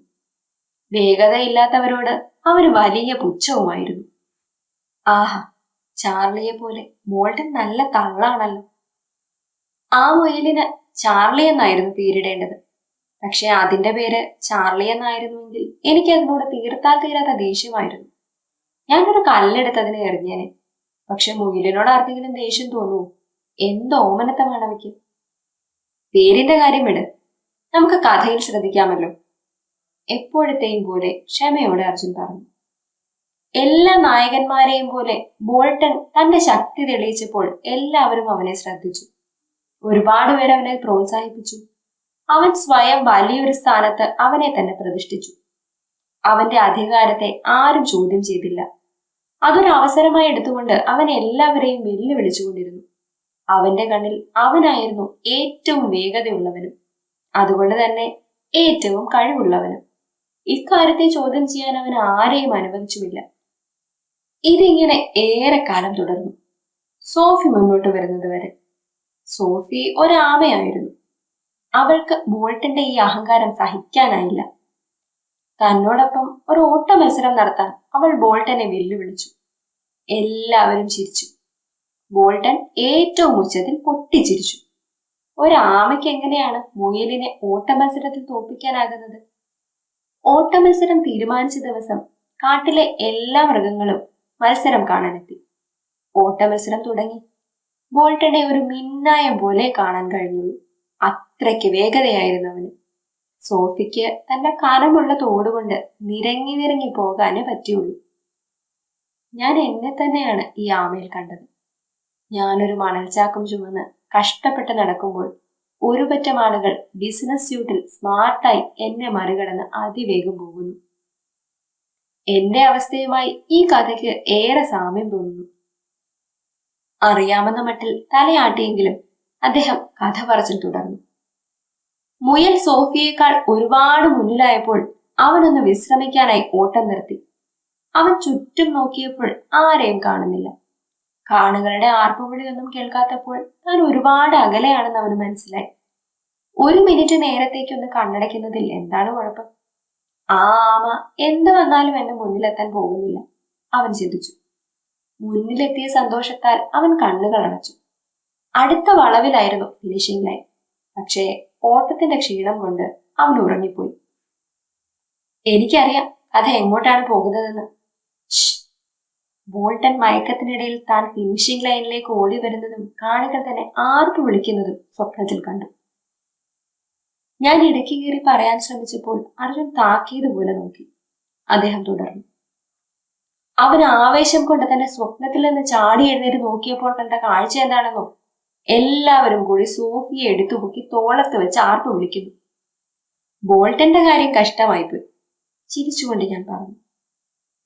വേഗതയില്ലാത്തവരോട് അവന് വലിയ പുച്ഛവുമായിരുന്നു. ആഹാ, ചാർലിയെ പോലെ ബോൾട്ടൺ നല്ല തള്ളാണല്ലോ. ആ മുയലിന് ചാർലി എന്നായിരുന്നു പേരിടേണ്ടത്. പക്ഷെ അതിന്റെ പേര് ചാർലി എന്നായിരുന്നുവെങ്കിൽ എനിക്ക് അതിനോട് തീർത്താൽ തീരാത്ത ദേഷ്യമായിരുന്നു. ഞാനൊരു കല്ലെടുത്തതിനെ എറിഞ്ഞേനെ. പക്ഷെ മുയലിനോട് ആർക്കെങ്കിലും ദേഷ്യം തോന്നുമോ? എന്തോ ഓമനത്തമാണ് അവയ്ക്ക്. പേരിന്റെ കാര്യം വിട്, നമുക്ക് കഥയിൽ ശ്രദ്ധിക്കാമല്ലോ. എപ്പോഴത്തെയും പോലെ ക്ഷമയോടെ അർജുൻ പറഞ്ഞു. എല്ലാ നായകന്മാരെയും പോലെ ബോൾട്ടൺ തന്റെ ശക്തി തെളിയിച്ചപ്പോൾ എല്ലാവരും അവനെ ശ്രദ്ധിച്ചു. ഒരുപാട് പേര് അവനെ പ്രോത്സാഹിപ്പിച്ചു. അവൻ സ്വയം വലിയൊരു സ്ഥാനത്ത് അവനെ തന്നെ പ്രതിഷ്ഠിച്ചു. അവന്റെ അധികാരത്തെ ആരും ചോദ്യം ചെയ്തില്ല. അതൊരു അവസരമായി എടുത്തുകൊണ്ട് അവൻ എല്ലാവരെയും വെല്ലുവിളിച്ചുകൊണ്ടിരുന്നു. അവന്റെ കണ്ണിൽ അവനായിരുന്നു ഏറ്റവും വേഗതയുള്ളവനും, അതുകൊണ്ട് തന്നെ ഏറ്റവും കഴിവുള്ളവനും. ഇക്കാര്യത്തെ ചോദ്യം ചെയ്യാൻ അവൻ ആരെയും അനുവദിച്ചുമില്ല. ഇതിങ്ങനെ ഏറെക്കാലം തുടർന്നു, സോഫി മുന്നോട്ട് വരുന്നത് വരെ. സോഫി ഒരാമയായിരുന്നു. അവൾക്ക് ബോൾട്ടന്റെ ഈ അഹങ്കാരം സഹിക്കാനായില്ല. തന്നോടൊപ്പം ഒരു ഓട്ട മത്സരം നടത്താൻ അവൾ ബോൾട്ടനെ വെല്ലുവിളിച്ചു. എല്ലാവരും ചിരിച്ചു. ബോൾട്ടൻ ഏറ്റവും ഉച്ചത്തിൽ പൊട്ടിച്ചിരിച്ചു. ഒരാമയ്ക്ക് എങ്ങനെയാണ് മുയലിനെ ഓട്ട മത്സരത്തിൽ തോൽപ്പിക്കാനാകുന്നത്? ഓട്ട മത്സരം തീരുമാനിച്ച ദിവസം കാട്ടിലെ എല്ലാ മൃഗങ്ങളും മത്സരം കാണാനെത്തി. ഓട്ട മത്സരം തുടങ്ങി. ബോൾട്ടനെ ഒരു മിന്നായം പോലെ കാണാൻ കഴിഞ്ഞുള്ളൂ. അത്രയ്ക്ക് വേഗതയായിരുന്നു അവന്. സോഫിക്ക് തന്റെ കനമുള്ള തോടുകൊണ്ട് നിരങ്ങി നിരങ്ങി പോകാനേ പറ്റിയുള്ളൂ. ഞാൻ എന്നെ തന്നെയാണ് ഈ ആമയിൽ കണ്ടത്. ഞാനൊരു മണൽച്ചാക്കും ചുമന്ന് കഷ്ടപ്പെട്ട് നടക്കുമ്പോൾ ഒരു പറ്റം ആളുകൾ ബിസിനസ് സ്യൂട്ടിൽ സ്മാർട്ടായി എന്നെ മറികടന്ന് അതിവേഗം പോകുന്നു. എന്റെ അവസ്ഥയുമായി ഈ കഥയ്ക്ക് ഏറെ സാമ്യം തോന്നുന്നു. അറിയാമെന്ന മട്ടിൽ തലയാട്ടിയെങ്കിലും അദ്ദേഹം കഥ പറച്ചിൽ തുടർന്നു. മുയൽ സോഫിയേക്കാൾ ഒരുപാട് മുന്നിലായപ്പോൾ അവനൊന്ന് വിശ്രമിക്കാനായി ഓട്ടം നിർത്തി. അവൻ ചുറ്റും നോക്കിയപ്പോൾ ആരെയും കാണുന്നില്ല. കാണുകളുടെ ആർപ്പുവിളിയൊന്നും കേൾക്കാത്തപ്പോൾ താൻ ഒരുപാട് അകലെയാണെന്ന് അവന് മനസ്സിലായി. ഒരു മിനിറ്റ് നേരത്തേക്കൊന്ന് കണ്ണടയ്ക്കുന്നതിൽ എന്താണ് കുഴപ്പം? ആ ആമ എന്ത് വന്നാലും എന്റെ മുന്നിലെത്താൻ പോകുന്നില്ല, അവൻ ചിന്തിച്ചു. മുന്നിലെത്തിയ സന്തോഷത്താൽ അവൻ കണ്ണുകൾ അടച്ചു. അടുത്ത വളവിലായിരുന്നു ഫിനിഷിംഗ് ലൈൻ. പക്ഷേ ഓട്ടത്തിന്റെ ക്ഷീണം കൊണ്ട് അവൻ ഉറങ്ങിപ്പോയി. എനിക്കറിയാം കഥ എങ്ങോട്ടാണ് പോകുന്നതെന്ന്. ബോൾട്ടൻ മയക്കത്തിനിടയിൽ താൻ ഫിനിഷിംഗ് ലൈനിലേക്ക് ഓടി വരുന്നതും കാണികൾ തന്നെ ആർപ്പ് വിളിക്കുന്നതും സ്വപ്നത്തിൽ കണ്ടു. ഞാൻ ഇടയ്ക്ക് കയറി പറയാൻ ശ്രമിച്ചപ്പോൾ അർജുൻ താക്കീത് പോലെ നോക്കി. അദ്ദേഹം തുടർന്നു. അവൻ ആവേശം കൊണ്ട് തന്നെ സ്വപ്നത്തിൽ നിന്ന് ചാടി എഴുന്നേറ്റ് നോക്കിയപ്പോൾ കണ്ട കാഴ്ച എന്താണെന്നോ? എല്ലാവരും കൂടി സോഫിയെ എടുത്തുപൊക്കി തോളത്ത് വെച്ച് ആർപ്പ് വിളിക്കുന്നു. ബോൾട്ടന്റെ കാര്യം കഷ്ടമായിപ്പോയി, ചിരിച്ചുകൊണ്ട് ഞാൻ പറഞ്ഞു.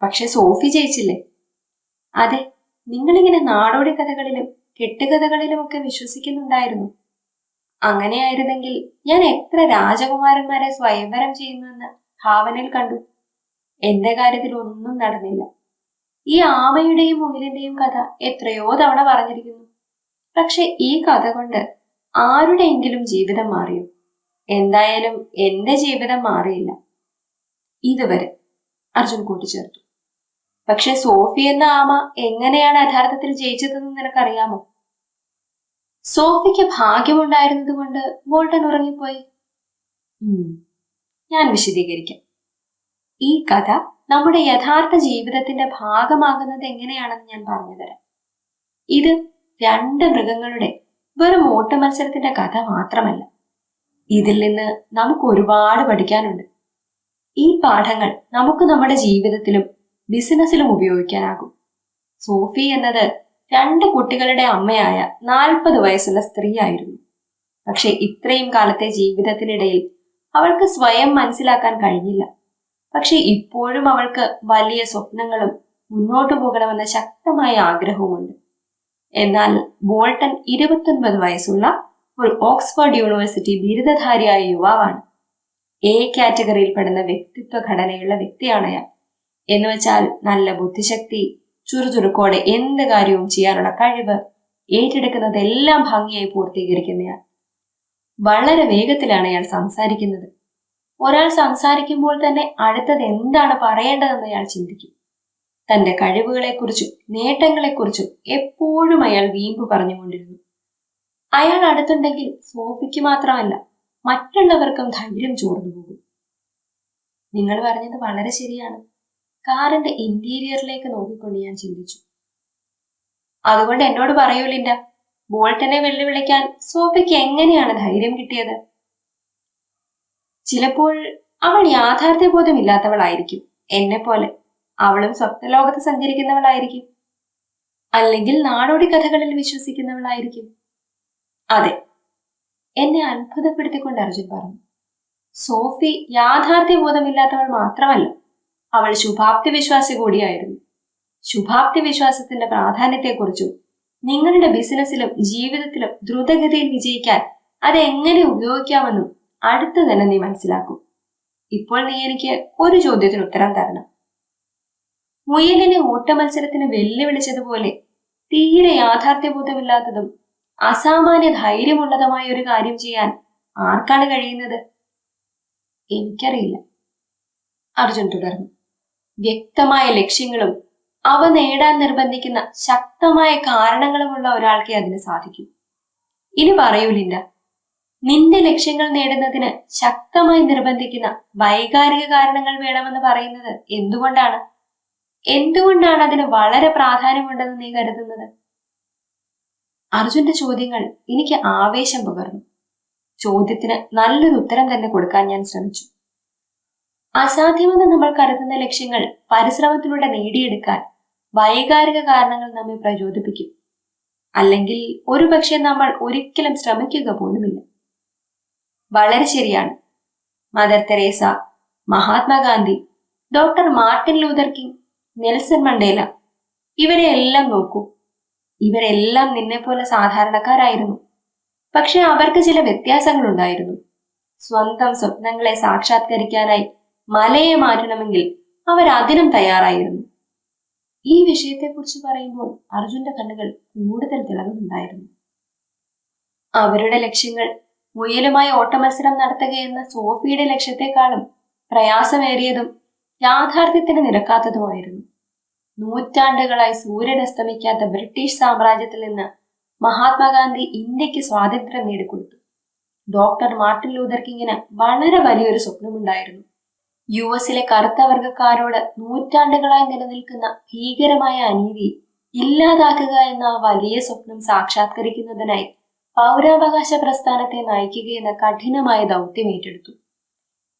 പക്ഷെ സോഫി ജയിച്ചില്ലേ? അതെ, നിങ്ങളിങ്ങനെ നാടോടി കഥകളിലും കെട്ടുകഥകളിലും ഒക്കെ വിശ്വസിക്കുന്നുണ്ടായിരുന്നു. അങ്ങനെയായിരുന്നെങ്കിൽ ഞാൻ എത്ര രാജകുമാരന്മാരെ സ്വയംവരം ചെയ്യുന്നുവെന്ന് ഭാവനയിൽ കണ്ടു. എന്റെ കാര്യത്തിൽ ഒന്നും നടന്നില്ല. ഈ ആമയുടെയും മുയലിന്റെയും കഥ എത്രയോ തവണ പറഞ്ഞിരിക്കുന്നു. പക്ഷെ ഈ കഥ കൊണ്ട് ആരുടെയെങ്കിലും ജീവിതം മാറിയോ? എന്തായാലും എന്റെ ജീവിതം മാറിയില്ല ഇതുവരെ, അർജുൻ കൂട്ടിച്ചേർത്തു. പക്ഷെ സോഫി എന്ന ആമ എങ്ങനെയാണ് യഥാർത്ഥത്തിൽ ജയിച്ചതെന്ന് നിനക്കറിയാമോ? സോഫിക്ക് ഭാഗ്യമുണ്ടായിരുന്നത് കൊണ്ട് ബോൾട്ടൻ ഉറങ്ങിപ്പോയി. ഞാൻ വിശദീകരിക്കാം. ഈ കഥ നമ്മുടെ യഥാർത്ഥ ജീവിതത്തിന്റെ ഭാഗമാകുന്നത് എങ്ങനെയാണെന്ന് ഞാൻ പറഞ്ഞുതരാം. ഇത് രണ്ട് മൃഗങ്ങളുടെ വെറും ഓട്ട മത്സരത്തിന്റെ കഥ മാത്രമല്ല. ഇതിൽ നിന്ന് നമുക്ക് ഒരുപാട് പഠിക്കാനുണ്ട്. ഈ പാഠങ്ങൾ നമുക്ക് നമ്മുടെ ജീവിതത്തിലും ബിസിനസ്സിലും ഉപയോഗിക്കാനാകും. സോഫി എന്നത് 2 കുട്ടികളുടെ അമ്മയായ 40 വയസ്സുള്ള സ്ത്രീയായിരുന്നു. പക്ഷെ ഇത്രയും കാലത്തെ ജീവിതത്തിനിടയിൽ അവൾക്ക് സ്വയം മനസ്സിലാക്കാൻ കഴിഞ്ഞില്ല. പക്ഷെ ഇപ്പോഴും അവൾക്ക് വലിയ സ്വപ്നങ്ങളും മുന്നോട്ടു പോകണമെന്ന ശക്തമായ ആഗ്രഹവുമുണ്ട്. എന്നാൽ ബോൾട്ടൺ 29 വയസ്സുള്ള ഒരു ഓക്സ്ഫോർഡ് യൂണിവേഴ്സിറ്റി ബിരുദധാരിയായ യുവാവാണ്. എ കാറ്റഗറിയിൽ പെടുന്ന വ്യക്തിത്വ ഘടനയുള്ള വ്യക്തിയാണ് അയാൾ. എന്നുവെച്ചാൽ നല്ല ബുദ്ധിശക്തി, ചുറുചുറുക്കോടെ എന്ത് കാര്യവും ചെയ്യാനുള്ള കഴിവ്, ഏറ്റെടുക്കുന്നതെല്ലാം ഭംഗിയായി പൂർത്തീകരിക്കുന്നയാൾ. വളരെ വേഗത്തിലാണ് അയാൾ സംസാരിക്കുന്നത്. ഒരാൾ സംസാരിക്കുമ്പോൾ തന്നെ അടുത്തത് എന്താണ് പറയേണ്ടതെന്ന് അയാൾ ചിന്തിക്കും. തന്റെ കഴിവുകളെക്കുറിച്ചും നേട്ടങ്ങളെക്കുറിച്ചും എപ്പോഴും അയാൾ വീമ്പ് പറഞ്ഞുകൊണ്ടിരുന്നു. അയാൾ അടുത്തുണ്ടെങ്കിൽ സോഫിക്ക് മാത്രമല്ല മറ്റുള്ളവർക്കും ധൈര്യം ചോർന്നു പോകും. നിങ്ങൾ പറഞ്ഞത് വളരെ ശരിയാണ്. കാറിന്റെ ഇന്റീരിയറിലേക്ക് നോക്കിക്കൊണ്ട് ഞാൻ ചിന്തിച്ചു. അതുകൊണ്ട് എന്നോട് പറയൂ ലിൻഡ, ബോൾട്ടനെ വെല്ലുവിളിക്കാൻ സോഫിക്ക് എങ്ങനെയാണ് ധൈര്യം കിട്ടിയത്? ചിലപ്പോൾ അവൾ യാഥാർത്ഥ്യബോധമില്ലാത്തവളായിരിക്കും. എന്നെ പോലെ അവളും സ്വപ്നലോകത്ത് സഞ്ചരിക്കുന്നവളായിരിക്കും. അല്ലെങ്കിൽ നാടോടി കഥകളിൽ വിശ്വസിക്കുന്നവളായിരിക്കും. അതെ, എന്നെ അത്ഭുതപ്പെടുത്തിക്കൊണ്ട് അർജുൻ പറഞ്ഞു. സോഫി യാഥാർത്ഥ്യബോധമില്ലാത്തവൾ മാത്രമല്ല, അവൾ ശുഭാപ്തി വിശ്വാസി കൂടിയായിരുന്നു. ശുഭാപ്തി വിശ്വാസത്തിന്റെ പ്രാധാന്യത്തെക്കുറിച്ചും നിങ്ങളുടെ ബിസിനസ്സിലും ജീവിതത്തിലും ദ്രുതഗതിയിൽ വിജയിക്കാൻ അതെങ്ങനെ ഉപയോഗിക്കാമെന്നും അടുത്ത് തന്നെ നീ മനസ്സിലാക്കും. ഇപ്പോൾ നീ എനിക്ക് ഒരു ചോദ്യത്തിന് ഉത്തരം തരണം. മുയലിനെ ഓട്ടമത്സരത്തിന് വെല്ലുവിളിച്ചതുപോലെ തീരെ യാഥാർത്ഥ്യബോധമില്ലാത്തതും അസാമാന്യ ധൈര്യമുള്ളതുമായ ഒരു കാര്യം ചെയ്യാൻ ആർക്കാണ് കഴിയുന്നത്? എനിക്കറിയില്ല, അർജുൻ തുടർന്നു. വ്യക്തമായ ലക്ഷ്യങ്ങളും അവ നേടാൻ നിർബന്ധിക്കുന്ന ശക്തമായ കാരണങ്ങളുമുള്ള ഒരാൾക്കേ അതിന് സാധിക്കും. ഇനി പറയൂ ലിൻഡ, നിന്റെ ലക്ഷ്യങ്ങൾ നേടുന്നതിന് ശക്തമായി നിർബന്ധിക്കുന്ന വൈകാരിക കാരണങ്ങൾ വേണമെന്ന് പറയുന്നത് എന്തുകൊണ്ടാണ്? എന്തുകൊണ്ടാണ് അതിന് വളരെ പ്രാധാന്യമുണ്ടെന്ന് നീ കരുതുന്നത്? അർജുന്റെ ചോദ്യങ്ങൾ എനിക്ക് ആവേശം പകർന്നു. ചോദ്യത്തിന് നല്ലൊരു ഉത്തരം തന്നെ കൊടുക്കാൻ ഞാൻ ശ്രമിച്ചു. അസാധ്യമെന്ന് നമ്മൾ കരുതുന്ന ലക്ഷ്യങ്ങൾ പരിശ്രമത്തിലൂടെ നേടിയെടുക്കാൻ വൈകാരിക കാരണങ്ങൾ നമ്മെ പ്രചോദിപ്പിക്കും. അല്ലെങ്കിൽ ഒരുപക്ഷെ നമ്മൾ ഒരിക്കലും ശ്രമിക്കുക പോലുമില്ല. വളരെ ശരിയാണ്. Mother Teresa, Mahatma Gandhi, doctor Martin Luther king, Nelson Mandela, ഇവരെ എല്ലാം നോക്കൂ. ഇവരെല്ലാം നിന്നെപ്പോലെ സാധാരണക്കാരായിരുന്നു. പക്ഷെ അവർക്ക് ചില വ്യത്യാസങ്ങളുണ്ടായിരുന്നു. സ്വന്തം സ്വപ്നങ്ങളെ സാക്ഷാത്കരിക്കാനായി മലയെ മാറ്റണമെങ്കിൽ അവരതിനും തയ്യാറായിരുന്നു. ഈ വിഷയത്തെക്കുറിച്ച് പറയുമ്പോൾ അർജുന്റെ കണ്ണുകൾ കൂടുതൽ തിളങ്ങുന്നുണ്ടായിരുന്നു. അവരുടെ ലക്ഷ്യങ്ങൾ മുയലുമായി ഓട്ടമത്സരം നടത്തുകയെന്ന സോഫിയുടെ ലക്ഷ്യത്തെക്കാളും പ്രയാസമേറിയതും യാഥാർത്ഥ്യത്തിന് നിരക്കാത്തതുമായിരുന്നു. നൂറ്റാണ്ടുകളായി സൂര്യൻ അസ്തമിക്കാത്ത ബ്രിട്ടീഷ് സാമ്രാജ്യത്തിൽ നിന്ന് മഹാത്മാഗാന്ധി ഇന്ത്യക്ക് സ്വാതന്ത്ര്യം നേടിക്കൊടുത്തു. ഡോക്ടർ മാർട്ടിൻ ലൂതർ കിങ്ങിന് വളരെ വലിയൊരു സ്വപ്നമുണ്ടായിരുന്നു. യുഎസിലെ കറുത്ത വർഗക്കാരോട് നൂറ്റാണ്ടുകളായി നിലനിൽക്കുന്ന ഭീകരമായ അനീതി ഇല്ലാതാക്കുക എന്ന ആ വലിയ സ്വപ്നം സാക്ഷാത്കരിക്കുന്നതിനായി പൗരാവകാശ പ്രസ്ഥാനത്തെ നയിക്കുകയെന്ന കഠിനമായ ദൗത്യം ഏറ്റെടുത്തു.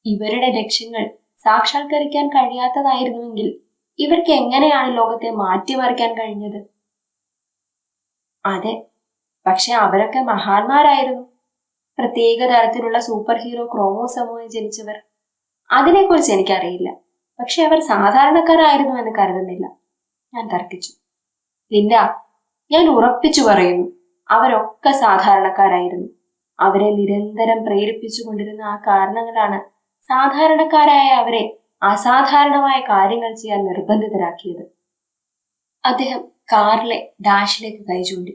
ഇവരുടെ ലക്ഷ്യങ്ങൾ സാക്ഷാത്കരിക്കാൻ കഴിയാത്തതായിരുന്നുവെങ്കിൽ ഇവർക്ക് എങ്ങനെയാണ് ലോകത്തെ മാറ്റിമറിക്കാൻ കഴിഞ്ഞത്? അതെ, പക്ഷെ അവരൊക്കെ മഹാന്മാരായിരുന്നു. പ്രത്യേക തരത്തിലുള്ള സൂപ്പർ ഹീറോ ക്രോമോസോമുമായി ജനിച്ചവർ. അതിനെക്കുറിച്ച് എനിക്കറിയില്ല. പക്ഷെ അവർ സാധാരണക്കാരായിരുന്നു എന്ന് കരുതുന്നില്ല, ഞാൻ തർക്കിച്ചു. ലിൻഡ, ഞാൻ ഉറപ്പിച്ചു പറയുന്നു, അവരൊക്കെ സാധാരണക്കാരായിരുന്നു. അവരെ നിരന്തരം പ്രേരിപ്പിച്ചുകൊണ്ടിരുന്ന ആ കാരണങ്ങളാണ് സാധാരണക്കാരായ അവരെ അസാധാരണമായ കാര്യങ്ങൾ ചെയ്യാൻ നിർബന്ധിതരാക്കിയത്. അദ്ദേഹം കാറിലെ ഡാഷിലേക്ക് കൈ ചൂണ്ടി.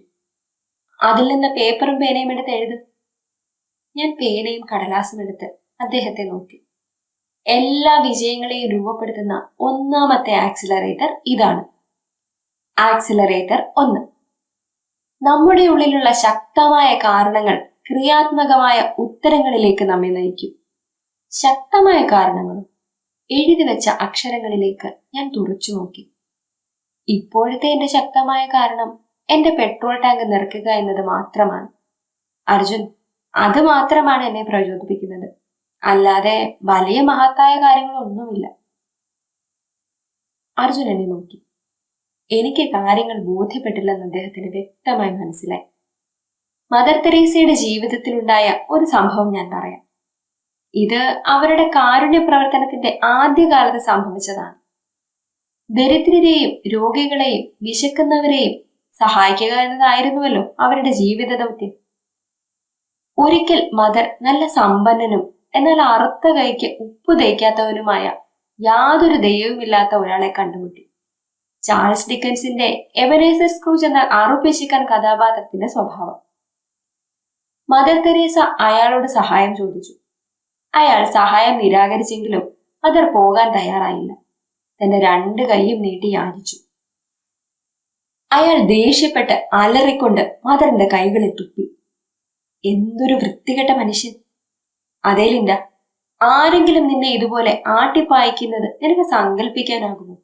അതിൽ നിന്ന് പേപ്പറും പേനയും എടുത്ത് എഴുത്. ഞാൻ പേനയും കടലാസും എടുത്ത് അദ്ദേഹത്തെ നോക്കി. എല്ലാ വിജയങ്ങളെയും രൂപപ്പെടുത്തുന്ന ഒന്നാമത്തെ ആക്സിലറേറ്റർ ഇതാണ്. ആക്സിലറേറ്റർ 1. നമ്മുടെ ഉള്ളിലുള്ള ശക്തമായ കാരണങ്ങൾ ക്രിയാത്മകമായ ഉത്തരങ്ങളിലേക്ക് നമ്മെ നയിക്കും. ശക്തമായ കാരണങ്ങളും എഴുതി വെച്ച അക്ഷരങ്ങളിലേക്ക് ഞാൻ തുറച്ചു നോക്കി. ഇപ്പോഴത്തെ എന്റെ ശക്തമായ കാരണം എന്റെ പെട്രോൾ ടാങ്ക് നിറയ്ക്കുക എന്നത് മാത്രമാണ്. അർജുൻ, അത് മാത്രമാണ് എന്നെ പ്രചോദിപ്പിക്കുന്നത്. അല്ലാതെ വലിയ മഹത്തായ കാര്യങ്ങളൊന്നുമില്ല. അർജുൻ എന്നെ നോക്കി. എനിക്ക് കാര്യങ്ങൾ ബോധ്യപ്പെട്ടില്ലെന്ന് അദ്ദേഹത്തിന് വ്യക്തമായി മനസ്സിലായി. മദർ തെരേസയുടെ ജീവിതത്തിലുണ്ടായ ഒരു സംഭവം ഞാൻ പറയാം. ഇത് അവരുടെ കാരുണ്യ പ്രവർത്തനത്തിന്റെ ആദ്യകാലത്ത് സംഭവിച്ചതാണ്. ദരിദ്രരെയും രോഗികളെയും വിശക്കുന്നവരെയും സഹായിക്കുക എന്നതായിരുന്നുവല്ലോ അവരുടെ ജീവിത ദൗത്യം. ഒരിക്കൽ മദർ നല്ല സമ്പന്നനും എന്നാൽ അറുത്ത കൈക്ക് ഉപ്പ് തേക്കാത്തവനുമായ യാതൊരു ദൈവവുമില്ലാത്ത ഒരാളെ കണ്ടുമുട്ടി. ചാൾസ് ഡിക്കൻസിന്റെ എബനേസർ സ്ക്രൂജ് എന്ന അറുപിശിക്കൻ കഥാപാത്രത്തിന്റെ സ്വഭാവം. മദർ തെരേസ അയാളോട് സഹായം ചോദിച്ചു. അയാൾ സഹായം നിരാകരിച്ചെങ്കിലും മദർ പോകാൻ തയ്യാറായില്ല. തന്റെ 2 കൈയും നീട്ടി യാചിച്ചു. അയാൾ ദേഷ്യപ്പെട്ട് അലറിക്കൊണ്ട് മദറിന്റെ കൈകളിൽ തുപ്പി. എന്തൊരു വൃത്തികെട്ട മനുഷ്യൻ! അതേ ലിൻഡ, ആരെങ്കിലും നിന്നെ ഇതുപോലെ ആട്ടിപ്പായിക്കുന്നത് നിനക്ക് സങ്കല്പിക്കാനാകുമോ?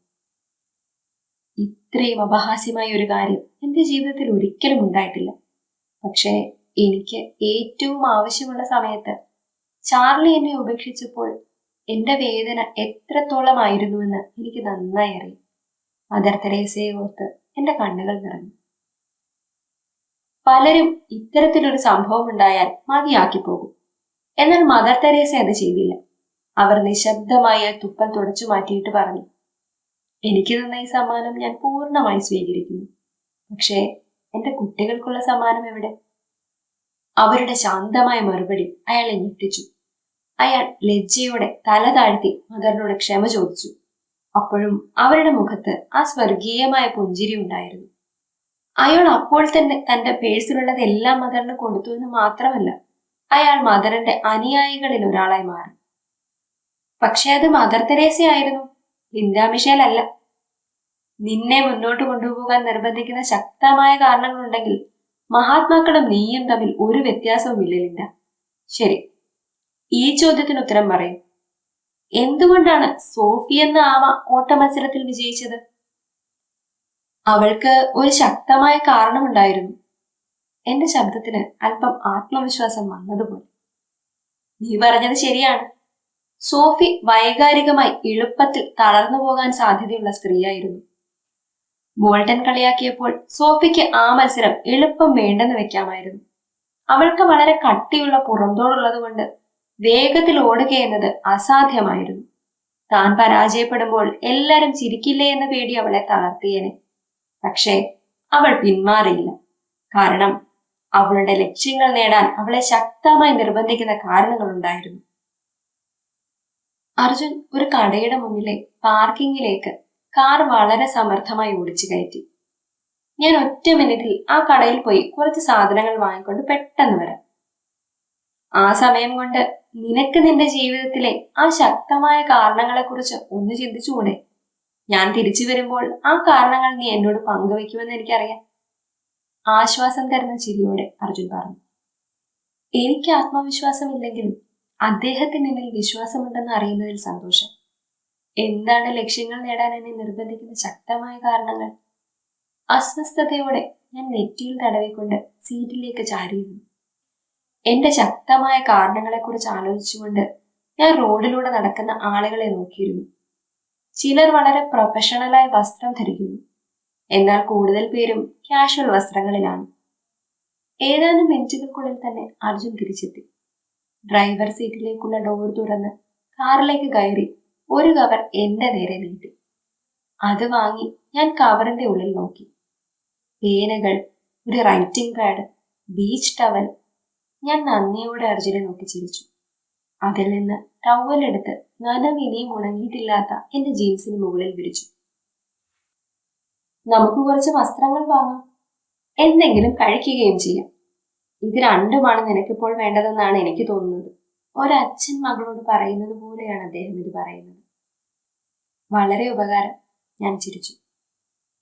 ഇത്രയും അപഹാസ്യമായ ഒരു കാര്യം എന്റെ ജീവിതത്തിൽ ഒരിക്കലും ഉണ്ടായിട്ടില്ല. പക്ഷേ എനിക്ക് ഏറ്റവും ആവശ്യമുള്ള സമയത്ത് ചാർലി എന്നെ ഉപേക്ഷിച്ചപ്പോൾ എന്റെ വേദന എത്രത്തോളമായിരുന്നുവെന്ന് എനിക്ക് നന്നായി അറിയാം. മദർ തെരേസയെ ഓർത്ത് എന്റെ കണ്ണുകൾ നിറഞ്ഞു. പലരും ഇത്തരത്തിലൊരു സംഭവം ഉണ്ടായാൽ മതിയാക്കി പോകും. എന്നാൽ മദർ തെരേസ അത് ചെയ്തില്ല. അവർ നിശബ്ദമായ തുപ്പൽ തുടച്ചു മാറ്റിയിട്ട് പറഞ്ഞു, എനിക്ക് തന്ന ഈ സമ്മാനം ഞാൻ പൂർണ്ണമായി സ്വീകരിക്കുന്നു. പക്ഷേ എന്റെ കുട്ടികൾക്കുള്ള സമ്മാനം എവിടെ? അവരുടെ ശാന്തമായ മറുപടി അയാളെ ഞെട്ടിച്ചു. അയാൾ ലജ്ജയോടെ തല താഴ്ത്തി മദറിനോട് ക്ഷമ ചോദിച്ചു. അപ്പോഴും അവരുടെ മുഖത്ത് ആ സ്വർഗീയമായ പുഞ്ചിരി ഉണ്ടായിരുന്നു. അയാൾ അപ്പോൾ തന്നെ തന്റെ പേഴ്സിലുള്ളതെല്ലാം മദറിന് കൊടുത്തു എന്ന് മാത്രമല്ല, അയാൾ മദറിന്റെ അനുയായികളിൽ ഒരാളായി മാറി. പക്ഷെ അത് മദർ തെരേസയായിരുന്നു, ലിൻഡ മിഷേൽ അല്ല. നിന്നെ മുന്നോട്ട് കൊണ്ടുപോകാൻ നിർബന്ധിക്കുന്ന ശക്തമായ കാരണങ്ങളുണ്ടെങ്കിൽ മഹാത്മാക്കളും നീയും തമ്മിൽ ഒരു വ്യത്യാസവുമില്ല ലിൻഡ. ശരി, ഈ ചോദ്യത്തിന് ഉത്തരം പറയും. എന്തുകൊണ്ടാണ് സോഫി എന്ന ആമ ഓട്ട മത്സരത്തിൽ വിജയിച്ചത്? അവൾക്ക് ഒരു ശക്തമായ കാരണമുണ്ടായിരുന്നു. എന്റെ ശബ്ദത്തിന് അല്പം ആത്മവിശ്വാസം വന്നതുപോലെ. നീ പറഞ്ഞത് ശരിയാണ്. സോഫി വൈകാരികമായി എളുപ്പത്തിൽ തളർന്നു പോകാൻ സാധ്യതയുള്ള സ്ത്രീയായിരുന്നു. ബോൾട്ടൻ കളിയാക്കിയപ്പോൾ സോഫിക്ക് ആ മത്സരം എളുപ്പം വേണ്ടെന്ന് വെക്കാമായിരുന്നു. അവൾക്ക് വളരെ കട്ടിയുള്ള പുറന്തോടുള്ളത് കൊണ്ട് വേഗത്തിൽ ഓടുക എന്നത് അസാധ്യമായിരുന്നു. താൻ പരാജയപ്പെടുമ്പോൾ എല്ലാരും ചിരിക്കില്ലേ എന്ന പേടി അവളെ തളർത്തിയേനെ. പക്ഷേ അവൾ പിന്മാറിയില്ല. കാരണം അവളുടെ ലക്ഷ്യങ്ങൾ നേടാൻ അവളെ ശക്തമായി നിർബന്ധിക്കുന്ന കാരണങ്ങളുണ്ടായിരുന്നു. അർജുൻ ഒരു കടയുടെ മുന്നിലെ പാർക്കിങ്ങിലേക്ക് കാർ വളരെ സമർത്ഥമായി ഓടിച്ചു കയറ്റി. ഞാൻ ഒറ്റ മിനിറ്റിൽ ആ കടയിൽ പോയി കുറച്ച് സാധനങ്ങൾ വാങ്ങിക്കൊണ്ട് പെട്ടെന്ന് വരാം. ആ സമയം കൊണ്ട് നിനക്ക് നിന്റെ ജീവിതത്തിലെ ആ ശക്തമായ കാരണങ്ങളെക്കുറിച്ച് ഒന്ന് ചിന്തിച്ചുകൂടെ? ഞാൻ തിരിച്ചു വരുമ്പോൾ ആ കാരണങ്ങൾ നീ എന്നോട് പങ്കുവെക്കുമെന്ന് എനിക്കറിയാം. ആശ്വാസം തരുന്ന ചിരിയോടെ അർജുൻ പറഞ്ഞു. എനിക്ക് ആത്മവിശ്വാസമില്ലെങ്കിലും അദ്ദേഹത്തിന് എന്നിൽ വിശ്വാസമുണ്ടെന്ന് അറിയുന്നതിൽ സന്തോഷം. എന്താണ് ലക്ഷ്യങ്ങൾ നേടാൻ എന്നെ നിർബന്ധിക്കുന്ന ശക്തമായ കാരണങ്ങൾ? അസ്വസ്ഥതയോടെ ഞാൻ നെറ്റിയിൽ തടവിക്കൊണ്ട് സീറ്റിലേക്ക് ചാരിയിരുന്നു. എന്റെ ശക്തമായ കാരണങ്ങളെക്കുറിച്ച് ആലോചിച്ചുകൊണ്ട് ഞാൻ റോഡിലൂടെ നടക്കുന്ന ആളുകളെ നോക്കിയിരുന്നു. ചിലർ വളരെ പ്രൊഫഷണലായി വസ്ത്രം ധരിക്കുന്നു, എന്നാൽ കൂടുതൽ പേരും കാഷ്വൽ വസ്ത്രങ്ങളിലാണ്. ഏതാനും മിനിറ്റുകൾക്കുള്ളിൽ തന്നെ അർജുൻ തിരിച്ചെത്തി. ഡ്രൈവർ സീറ്റിലേക്കുള്ള ഡോർ തുറന്ന് കാറിലേക്ക് കയറി ഒരു കവർ എന്റെ നേരെ നീട്ടി. അത് വാങ്ങി ഞാൻ കവറിന്റെ ഉള്ളിൽ നോക്കി. പേനകൾ, ഒരു റൈറ്റിംഗ് പാഡ്, ബീച്ച് ടവൽ. ഞാൻ നന്ദിയോടെ അർജുനെ നോക്കി ചിരിച്ചു. അതിൽ നിന്ന് ടവലെടുത്ത് നനവിനിയും ഉണങ്ങിയിട്ടില്ലാത്ത എന്റെ ജീൻസിന് മുകളിൽ വിരിച്ചു. നമുക്ക് കുറച്ച് വസ്ത്രങ്ങൾ വാങ്ങാം, എന്തെങ്കിലും കഴിക്കുകയും ചെയ്യാം. ഇത് രണ്ടുമാണ് നിനക്കിപ്പോൾ വേണ്ടതെന്നാണ് എനിക്ക് തോന്നുന്നത്. ഒരച്ഛൻ മകളോട് പറയുന്നത് പോലെയാണ് അദ്ദേഹം ഇത് പറയുന്നത്. വളരെ ഉപകാരം, ഞാൻ ചിരിച്ചു.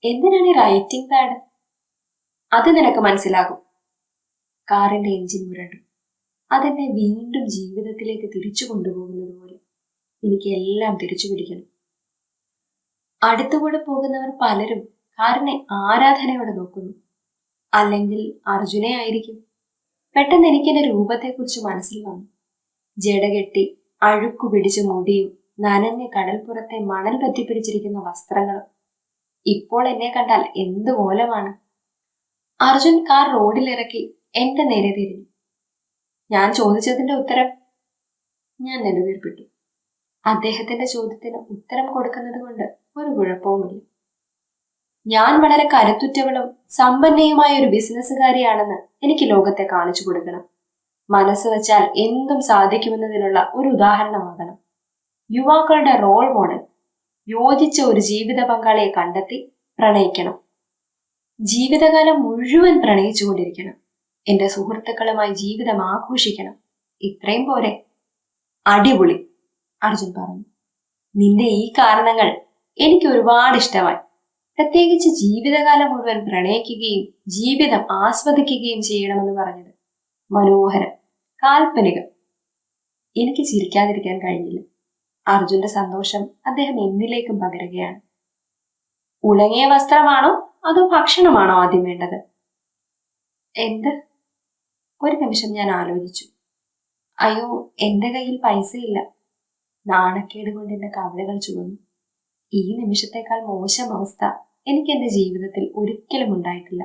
എന്തിനാണ് ഈ റൈറ്റിംഗ് പാഡ്? അത് നിനക്ക് മനസ്സിലാകും. കാറിന്റെ എഞ്ചിൻ മുരണ്ടു. അതെന്നെ വീണ്ടും ജീവിതത്തിലേക്ക് തിരിച്ചു കൊണ്ടുപോകുന്നത് പോലെ. എനിക്ക് എല്ലാം തിരിച്ചു പിടിക്കണം. അടുത്തുകൂടെ പോകുന്നവർ പലരും കാറിനെ ആരാധനയോടെ നോക്കുന്നു. അല്ലെങ്കിൽ അർജുനെ ആയിരിക്കും. പെട്ടെന്ന് എനിക്ക് എന്റെ രൂപത്തെക്കുറിച്ച് മനസ്സിൽ വന്നു. ജടകെട്ടി അഴുക്കു പിടിച്ച മുടിയും നനഞ്ഞ കടൽപ്പുറത്തെ മണൽ പറ്റിപ്പിടിച്ചിരിക്കുന്ന വസ്ത്രങ്ങളും. ഇപ്പോൾ എന്നെ കണ്ടാൽ എന്ത് കോലമാണ്. അർജുൻ കാർ റോഡിലിറക്കി എന്റെ നേരെ തിരിഞ്ഞു. ഞാൻ ചോദിച്ചതിന്റെ ഉത്തരം? ഞാൻ നെടുവീർപ്പിട്ടു. അദ്ദേഹത്തിന്റെ ചോദ്യത്തിന് ഉത്തരം കൊടുക്കുന്നത് കൊണ്ട് ഒരു കുഴപ്പവുമില്ല. ഞാൻ വളരെ കരുത്തുറ്റവളും സമ്പന്നയുമായ ഒരു ബിസിനസ്സുകാരിയാണെന്ന് എനിക്ക് ലോകത്തെ കാണിച്ചു കൊടുക്കണം. മനസ്സ് വച്ചാൽ എന്തും സാധിക്കുമെന്നതിനുള്ള ഒരു ഉദാഹരണമാകണം. യുവാക്കളുടെ റോൾ മോഡൽ. യോജിച്ച ഒരു ജീവിത പങ്കാളിയെ കണ്ടെത്തി പ്രണയിക്കണം. ജീവിതകാലം മുഴുവൻ പ്രണയിച്ചുകൊണ്ടിരിക്കണം. എന്റെ സുഹൃത്തുക്കളുമായി ജീവിതം ആഘോഷിക്കണം. ഇത്രയും പോരെ? അടിപൊളി, അർജുൻ പറഞ്ഞു. നിന്റെ ഈ കാരണങ്ങൾ എനിക്ക് ഒരുപാട് ഇഷ്ടമായി. പ്രത്യേകിച്ച് ജീവിതകാലം മുഴുവൻ പ്രണയിക്കുകയും ജീവിതം ആസ്വദിക്കുകയും ചെയ്യണമെന്ന് പറഞ്ഞത്. മനോഹരം, കാൽപ്പനികം. എനിക്ക് ചിരിക്കാതിരിക്കാൻ കഴിഞ്ഞില്ല. അർജുന്റെ സന്തോഷം അദ്ദേഹം എന്നിലേക്കും പകരുകയാണ്. ഉണങ്ങിയ വസ്ത്രമാണോ അതോ ഭക്ഷണമാണോ ആദ്യം വേണ്ടത്? എന്ത്? ഒരു നിമിഷം ഞാൻ ആലോചിച്ചു. അയ്യോ, എന്റെ കയ്യിൽ പൈസയില്ല. നാണക്കേട് കൊണ്ട് എന്റെ കവിളുകൾ ചുവന്നു. ഈ നിമിഷത്തേക്കാൾ മോശം അവസ്ഥ എനിക്ക് എന്റെ ജീവിതത്തിൽ ഒരിക്കലും ഉണ്ടായിട്ടില്ല.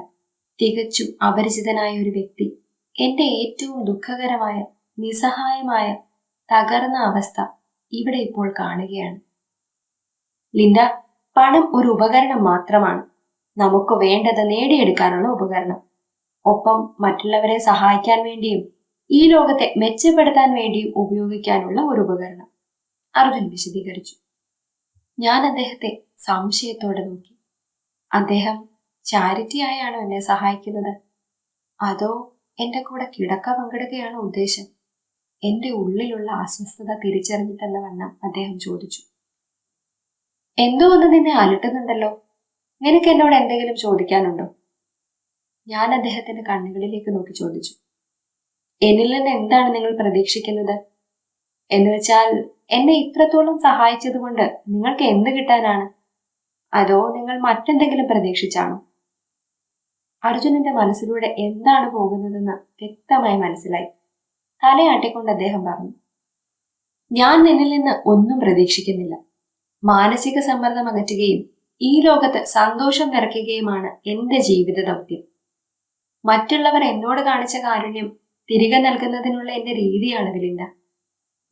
തികച്ചും അപരിചിതനായ ഒരു വ്യക്തി എന്റെ ഏറ്റവും ദുഃഖകരമായ, നിസ്സഹായമായ, തകർന്ന അവസ്ഥ ഇവിടെ ഇപ്പോൾ കാണുകയാണ്. ലിൻഡ, പണം ഒരു ഉപകരണം മാത്രമാണ്. നമുക്ക് വേണ്ടത് നേടിയെടുക്കാനുള്ള ഉപകരണം. ഒപ്പം മറ്റുള്ളവരെ സഹായിക്കാൻ വേണ്ടിയും ഈ ലോകത്തെ മെച്ചപ്പെടുത്താൻ വേണ്ടിയും ഉപയോഗിക്കാനുള്ള ഒരു ഉപകരണം, അർജുൻ വിശദീകരിച്ചു. ഞാൻ അദ്ദേഹത്തെ സംശയത്തോടെ നോക്കി. അദ്ദേഹം ചാരിറ്റി ആയാണോ എന്നെ സഹായിക്കുന്നത്, അതോ എന്റെ കൂടെ കിടക്ക പങ്കിടുകയാണോ ഉദ്ദേശം? എന്റെ ഉള്ളിലുള്ള അസ്വസ്ഥത തിരിച്ചറിഞ്ഞിട്ടെന്ന വണ്ണം അദ്ദേഹം ചോദിച്ചു. എന്തോ ഒന്ന് നിന്നെ അലട്ടുന്നുണ്ടല്ലോ, നിനക്ക് എന്നോട് എന്തെങ്കിലും ചോദിക്കാനുണ്ടോ? ഞാൻ അദ്ദേഹത്തിന്റെ കണ്ണുകളിലേക്ക് നോക്കി ചോദിച്ചു. എന്നിൽ നിന്ന് എന്താണ് നിങ്ങൾ പ്രതീക്ഷിക്കുന്നത്? എന്ന് വെച്ചാൽ എന്നെ ഇത്രത്തോളം സഹായിച്ചതുകൊണ്ട് നിങ്ങൾക്ക് എന്ത് കിട്ടാനാണ്? അതോ നിങ്ങൾ മറ്റെന്തെങ്കിലും പ്രതീക്ഷിച്ചാണോ? അർജുനന്റെ മനസ്സിലൂടെ എന്താണ് പോകുന്നതെന്ന് വ്യക്തമായി മനസ്സിലായി. തലയാട്ടിക്കൊണ്ട് അദ്ദേഹം പറഞ്ഞു, ഞാൻ നിന്നിൽ നിന്ന് ഒന്നും പ്രതീക്ഷിക്കുന്നില്ല. മാനസിക സമ്മർദ്ദം അകറ്റുകയും ഈ ലോകത്ത് സന്തോഷം നിറയ്ക്കുകയുമാണ് എന്റെ ജീവിത ദൗത്യം. മറ്റുള്ളവർ എന്നോട് കാണിച്ച കാരുണ്യം തിരികെ നൽകുന്നതിനുള്ള എന്റെ രീതിയാണ് ലിൻഡ.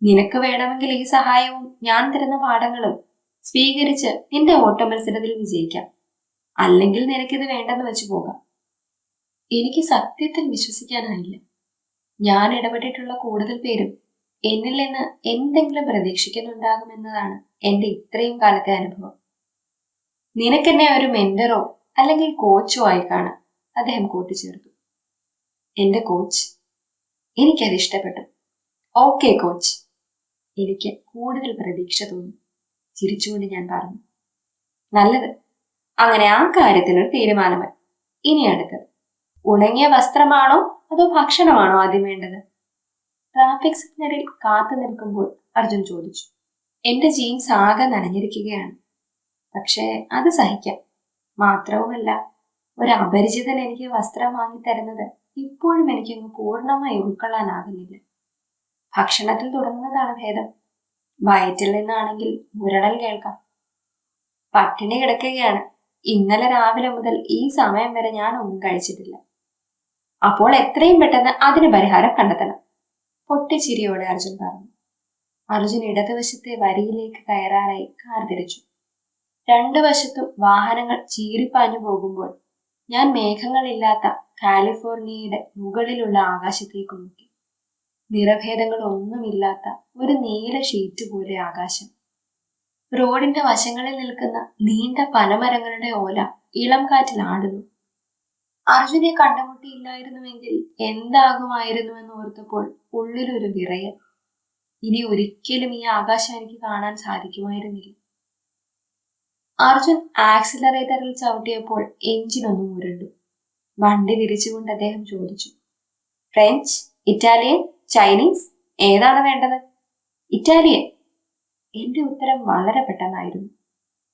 നിനക്ക് വേണമെങ്കിൽ ഈ സഹായവും ഞാൻ തരുന്ന പാഠങ്ങളും സ്വീകരിച്ച് നിന്റെ ഓട്ട മത്സരത്തിൽ വിജയിക്കാം. അല്ലെങ്കിൽ നിനക്കിത് വേണ്ടെന്ന് വെച്ചു പോകാം. എനിക്ക് സത്യത്തിൽ വിശ്വസിക്കാനായില്ല. ഞാൻ ഇടപെട്ടിട്ടുള്ള കൂടുതൽ പേരും എന്നിൽ നിന്ന് എന്തെങ്കിലും പ്രതീക്ഷിക്കുന്നുണ്ടാകുമെന്നതാണ് എന്റെ ഇത്രയും കാലത്തെ അനുഭവം. നിനക്കെന്നെ ഒരു മെന്ററോ അല്ലെങ്കിൽ കോച്ചോ ആയി കാണാം, അദ്ദേഹം കൂട്ടിച്ചേർത്തു. എന്റെ കോച്ച്? എനിക്കത് ഇഷ്ടപ്പെട്ടു. Okay coach. എനിക്ക് കൂടുതൽ പ്രതീക്ഷ തോന്നി. ചിരിച്ചുകൊണ്ട് ഞാൻ പറഞ്ഞു, നല്ലത്. അങ്ങനെ ആ കാര്യത്തിനൊരു തീരുമാനമായി. ഇനി അടുത്തത്, ഉണങ്ങിയ വസ്ത്രമാണോ അതോ ഭക്ഷണമാണോ ആദ്യം വേണ്ടത്? ട്രാഫിക് സിഗ്നലിൽ കാത്തു നിൽക്കുമ്പോൾ അർജുൻ ചോദിച്ചു. എന്റെ ജീൻസ് ആകെ നനഞ്ഞിരിക്കുകയാണ്. പക്ഷേ അത് സഹിക്കാം. മാത്രവുമല്ല, ഒരു അപരിചിതൻ എനിക്ക് വസ്ത്രം വാങ്ങിത്തരുന്നത് ഇപ്പോഴും എനിക്കങ്ങ് പൂർണ്ണമായി ഉൾക്കൊള്ളാനാകുന്നില്ല. ഭക്ഷണത്തിൽ തുടങ്ങുന്നതാണ് ഭേദം. വയറ്റിൽ നിന്നാണെങ്കിൽ മുരടൽ കേൾക്കാം. പട്ടിണി കിടക്കുകയാണ്. ഇന്നലെ രാവിലെ മുതൽ ഈ സമയം വരെ ഞാൻ ഒന്നും കഴിച്ചിട്ടില്ല. അപ്പോൾ എത്രയും പെട്ടെന്ന് അതിന് പരിഹാരം കണ്ടെത്തണം, പൊട്ടിച്ചിരിയോടെ അർജുൻ പറഞ്ഞു. അർജുൻ ഇടതുവശത്തെ വരിയിലേക്ക് കയറാനായി കാർ തിരിച്ചു. രണ്ടു വശത്തും വാഹനങ്ങൾ ചീറിപ്പാഞ്ഞു പോകുമ്പോൾ ഞാൻ മേഘങ്ങളില്ലാത്ത കാലിഫോർണിയയുടെ മുകളിലുള്ള ആകാശത്തേക്ക് നോക്കി. നിറഭേദങ്ങൾ ഒന്നുമില്ലാത്ത ഒരു നീല ഷീറ്റ് പോലെ ആകാശം. റോഡിന്റെ വശങ്ങളിൽ നിൽക്കുന്ന നീണ്ട പനമരങ്ങളുടെ ഓല ഇളം കാറ്റിൽ ആടുന്നു. അർജുനെ കണ്ടുമുട്ടിയില്ലായിരുന്നുവെങ്കിൽ എന്താകുമായിരുന്നുവെന്ന് ഓർത്തപ്പോൾ ഉള്ളിലൊരു വിറയൽ. ഇനി ഒരിക്കലും ഈ ആകാശം എനിക്ക് കാണാൻ സാധിക്കുമായിരുന്നില്ല. അർജുൻ ആക്സിലറേറ്ററിൽ ചവിട്ടിയപ്പോൾ എഞ്ചിനൊന്നും ഉരുണ്ടു. വണ്ടി തിരിച്ചുകൊണ്ട് അദ്ദേഹം ചോദിച്ചു, ഫ്രഞ്ച്, ഇറ്റാലിയൻ, ചൈനീസ്, ഏതാണ് വേണ്ടത്? ഇറ്റാലിയൻ. എന്റെ ഉത്തരം വളരെ പെട്ടെന്നായിരുന്നു.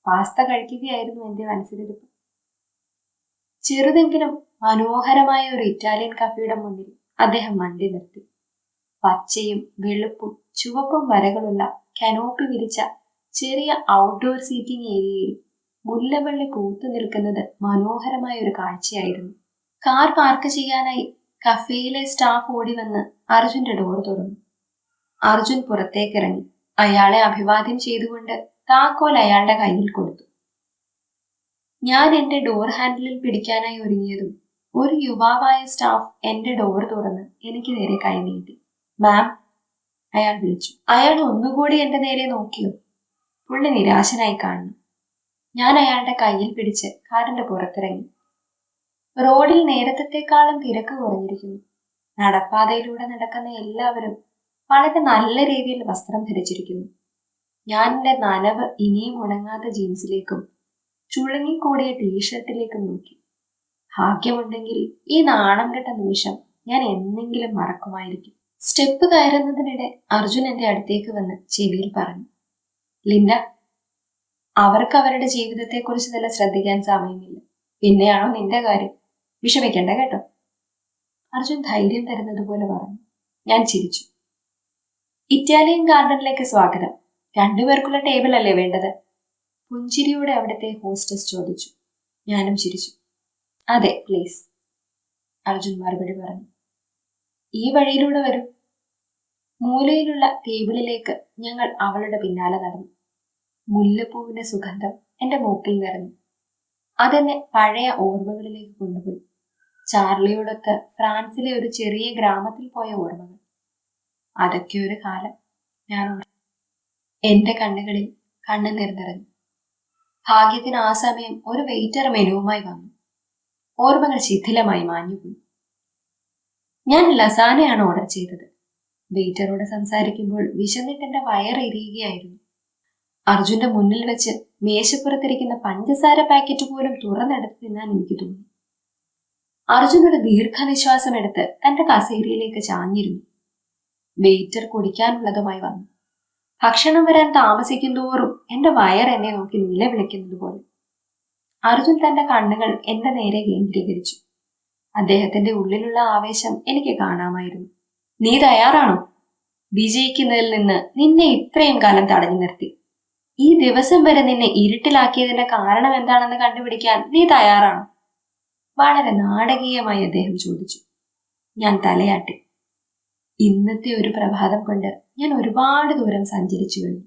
പാസ്ത കഴിക്കുകയായിരുന്നു എന്റെ മനസ്സിലിരിപ്പ്. ചെറുതെങ്കിലും മനോഹരമായ ഒരു ഇറ്റാലിയൻ കഫേയുടെ മുന്നിൽ അദ്ദേഹം വണ്ടി നിർത്തി. പച്ചയും വെളുപ്പും ചുവപ്പും വരകളുള്ള കനോപ്പി വിരിച്ച ചെറിയ ഔട്ട്ഡോർ സീറ്റിംഗ് ഏരിയയിൽ മുല്ലവള്ളി പൂത്തു നിൽക്കുന്നത് മനോഹരമായ ഒരു കാഴ്ചയായിരുന്നു. കാർ പാർക്ക് ചെയ്യാനായി കഫേയിലെ സ്റ്റാഫ് ഓടി വന്ന് അർജുന്റെ ഡോർ തുറന്നു. അർജുൻ പുറത്തേക്കിറങ്ങി. അയാളെ അഭിവാദ്യം ചെയ്തുകൊണ്ട് താക്കോൽ അയാളുടെ കയ്യിൽ കൊടുത്തു. ഞാൻ എന്റെ ഡോർ ഹാൻഡിലിൽ പിടിക്കാനായി ഒരുങ്ങിയതും ഒരു യുവാവായ സ്റ്റാഫ് എന്റെ ഡോർ തുറന്ന് എനിക്ക് നേരെ കൈനീട്ടി. മാം, അയാൾ വിളിച്ചു. അയാൾ ഒന്നുകൂടി എന്റെ നേരെ നോക്കിയോ? പുള്ളി നിരാശനായി കാണുന്നു. ഞാൻ അയാളുടെ കയ്യിൽ പിടിച്ച് കാറിന്റെ പുറത്തിറങ്ങി. റോഡിൽ നേരത്തെക്കാളും തിരക്ക് കുറഞ്ഞിരിക്കുന്നു. നടപ്പാതയിലൂടെ നടക്കുന്ന എല്ലാവരും വളരെ നല്ല രീതിയിൽ വസ്ത്രം ധരിച്ചിരിക്കുന്നു. ഞാൻ എന്റെ നനവ് ഇനിയും ഉണങ്ങാത്ത ജീൻസിലേക്കും ചുളുങ്ങിക്കൂടിയ ടീഷർട്ടിലേക്കും നോക്കി. ഭാഗ്യമുണ്ടെങ്കിൽ ഈ നാണം കെട്ട നിമിഷം ഞാൻ എന്നെങ്കിലും മറക്കുമായിരിക്കും. സ്റ്റെപ്പ് കയറുന്നതിനിടെ അർജുൻ എന്റെ അടുത്തേക്ക് വന്ന് ചെവിയിൽ പറഞ്ഞു, ലിൻഡ, അവർക്ക് അവരുടെ ജീവിതത്തെക്കുറിച്ച് തന്നെ ശ്രദ്ധിക്കാൻ സമയമില്ല. പിന്നെയാണോ നിന്റെ കാര്യം? വിഷമിക്കണ്ട കേട്ടോ. അർജുൻ ധൈര്യം തരുന്നത് പോലെ പറഞ്ഞു. ഞാൻ ചിരിച്ചു. ഇറ്റാലിയൻ ഗാർഡനിലേക്ക് സ്വാഗതം. രണ്ടുപേർക്കുള്ള ടേബിൾ അല്ലേ വേണ്ടത്? പുഞ്ചിരിയോടെ അവിടുത്തെ ഹോസ്റ്റസ് ചോദിച്ചു. ഞാനും ചിരിച്ചു. അതെ, പ്ലീസ്, അർജുൻ മറുപടി പറഞ്ഞു. ഈ വഴിയിലൂടെ വരും. മൂലയിലുള്ള ടേബിളിലേക്ക് ഞങ്ങൾ അവളുടെ പിന്നാലെ നടന്നു. മുല്ലപ്പൂവിന്റെ സുഗന്ധം എന്റെ മൂക്കിൽ നിറഞ്ഞു. അതെന്നെ പഴയ ഓർമ്മകളിലേക്ക് കൊണ്ടുപോയി. ചാർലിയോടൊത്ത് ഫ്രാൻസിലെ ഒരു ചെറിയ ഗ്രാമത്തിൽ പോയ ഓർമ്മകൾ. അതൊക്കെ ഒരു കാലം. ഞാൻ എന്റെ കണ്ണുകളിൽ കണ്ണുനീർ നിറഞ്ഞു. ഭാഗ്യത്തിന് ആ സമയം ഒരു വെയിറ്റർ മെനുവുമായി വന്നു. ഓർമ്മകൾ ശിഥിലമായി മാഞ്ഞുപോയി. ഞാൻ ലസാനയാണ് ഓർഡർ ചെയ്തത്. വെയിറ്ററോട് സംസാരിക്കുമ്പോൾ വിശന്നിട്ട് എന്റെ വയറെരിയുകയായിരുന്നു. അർജുന്റെ മുന്നിൽ വെച്ച് മേശപ്പുറത്തിരിക്കുന്ന പഞ്ചസാര പാക്കറ്റ് പോലും തുറന്നെടുത്ത് തിന്നാൻ എനിക്ക് തോന്നി. അർജുൻ ഒരു ദീർഘനിശ്വാസം എടുത്ത് തന്റെ കസേരയിലേക്ക് ചാഞ്ഞിരുന്നു. വെയിറ്റർ കുടിക്കാനുള്ളതുമായി വന്നു. ഭക്ഷണം വരാൻ താമസിക്കും തോറും എന്റെ വയർ എന്നെ നോക്കി നിലവിളിക്കുന്നത് പോലെ. അർജുൻ തന്റെ കണ്ണുകൾ എന്റെ നേരെ കേന്ദ്രീകരിച്ചു. അദ്ദേഹത്തിന്റെ ഉള്ളിലുള്ള ആവേശം എനിക്ക് കാണാമായിരുന്നു. നീ തയ്യാറാണോ? വിജയിക്കുന്നതിൽ നിന്ന് നിന്നെ ഇത്രയും കാലം തടഞ്ഞു നിർത്തി ഈ ദിവസം വരെ നിന്നെ ഇരുട്ടിലാക്കിയതിന്റെ കാരണം എന്താണെന്ന് കണ്ടുപിടിക്കാൻ നീ തയ്യാറാണോ? വളരെ നാടകീയമായി അദ്ദേഹം ചോദിച്ചു. ഞാൻ തലയാട്ടി. ഇന്നത്തെ ഒരു പ്രഭാതം കൊണ്ട് ഞാൻ ഒരുപാട് ദൂരം സഞ്ചരിച്ചു കഴിഞ്ഞു.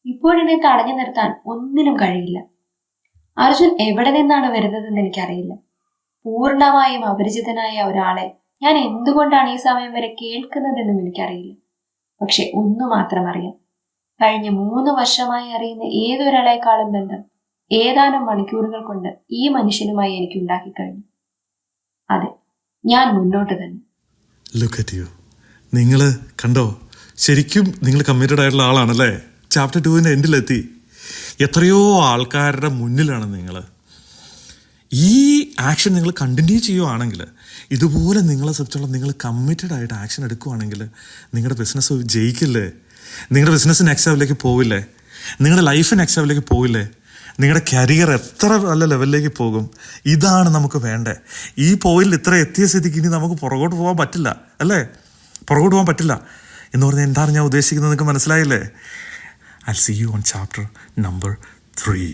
ഇപ്പോഴെന്നെ തടഞ്ഞു നിർത്താൻ ഒന്നിനും കഴിയില്ല. അർജുൻ എവിടെ നിന്നാണ് വരുന്നതെന്ന് എനിക്കറിയില്ല. പൂർണ്ണമായും അപരിചിതനായ ഒരാളെ ഞാൻ എന്തുകൊണ്ടാണ് ഈ സമയം വരെ കേൾക്കുന്നതെന്നും എനിക്കറിയില്ല. പക്ഷെ ഒന്നു മാത്രം അറിയാം. കഴിഞ്ഞ 3 വർഷമായി അറിയുന്ന ഏതൊരാളെക്കാളും ബന്ധം ഏതാനും മണിക്കൂറുകൾ കൊണ്ട് ഈ മനുഷ്യനുമായി എനിക്ക് ഉണ്ടാക്കിക്കഴിഞ്ഞു. അതെ, ഞാൻ മുന്നോട്ട് തന്നെ. Look at you. നിങ്ങൾ കണ്ടോ, ശരിക്കും നിങ്ങൾ കമ്മിറ്റഡ് ആയിട്ടുള്ള ആളാണല്ലേ. ചാപ്റ്റർ 2 എൻഡിലെത്തി. എത്രയോ ആൾക്കാരുടെ മുന്നിലാണ് നിങ്ങൾ. ഈ ആക്ഷൻ നിങ്ങൾ കണ്ടിന്യൂ ചെയ്യുവാണെങ്കിൽ, ഇതുപോലെ നിങ്ങളെ സംബന്ധിച്ചോളം നിങ്ങൾ കമ്മിറ്റഡ് ആയിട്ട് ആക്ഷൻ എടുക്കുവാണെങ്കിൽ നിങ്ങളുടെ ബിസിനസ് ജയിക്കില്ലേ? നിങ്ങളുടെ ബിസിനസ് നെക്സ്റ്റ് ലെവലിലേക്ക് പോവില്ലേ? നിങ്ങളുടെ ലൈഫ് നെക്സ്റ്റ് ലെവലിലേക്ക് പോവില്ലേ? നിങ്ങളുടെ കരിയർ എത്ര നല്ല ലെവലിലേക്ക് പോകും? ഇതാണ് നമുക്ക് വേണ്ടേ. ഈ പോയിന്റിൽ ഇത്ര എത്തിയ സ്ഥിതിക്ക് ഇനി നമുക്ക് പുറകോട്ട് പോകാൻ പറ്റില്ല, അല്ലേ? പുറകോട്ട് പോകാൻ പറ്റില്ല എന്ന് പറഞ്ഞാൽ എന്താണ് ഞാൻ ഉദ്ദേശിക്കുന്നത് നിങ്ങൾക്ക് മനസ്സിലായില്ലേ? I'll see you on chapter number 3.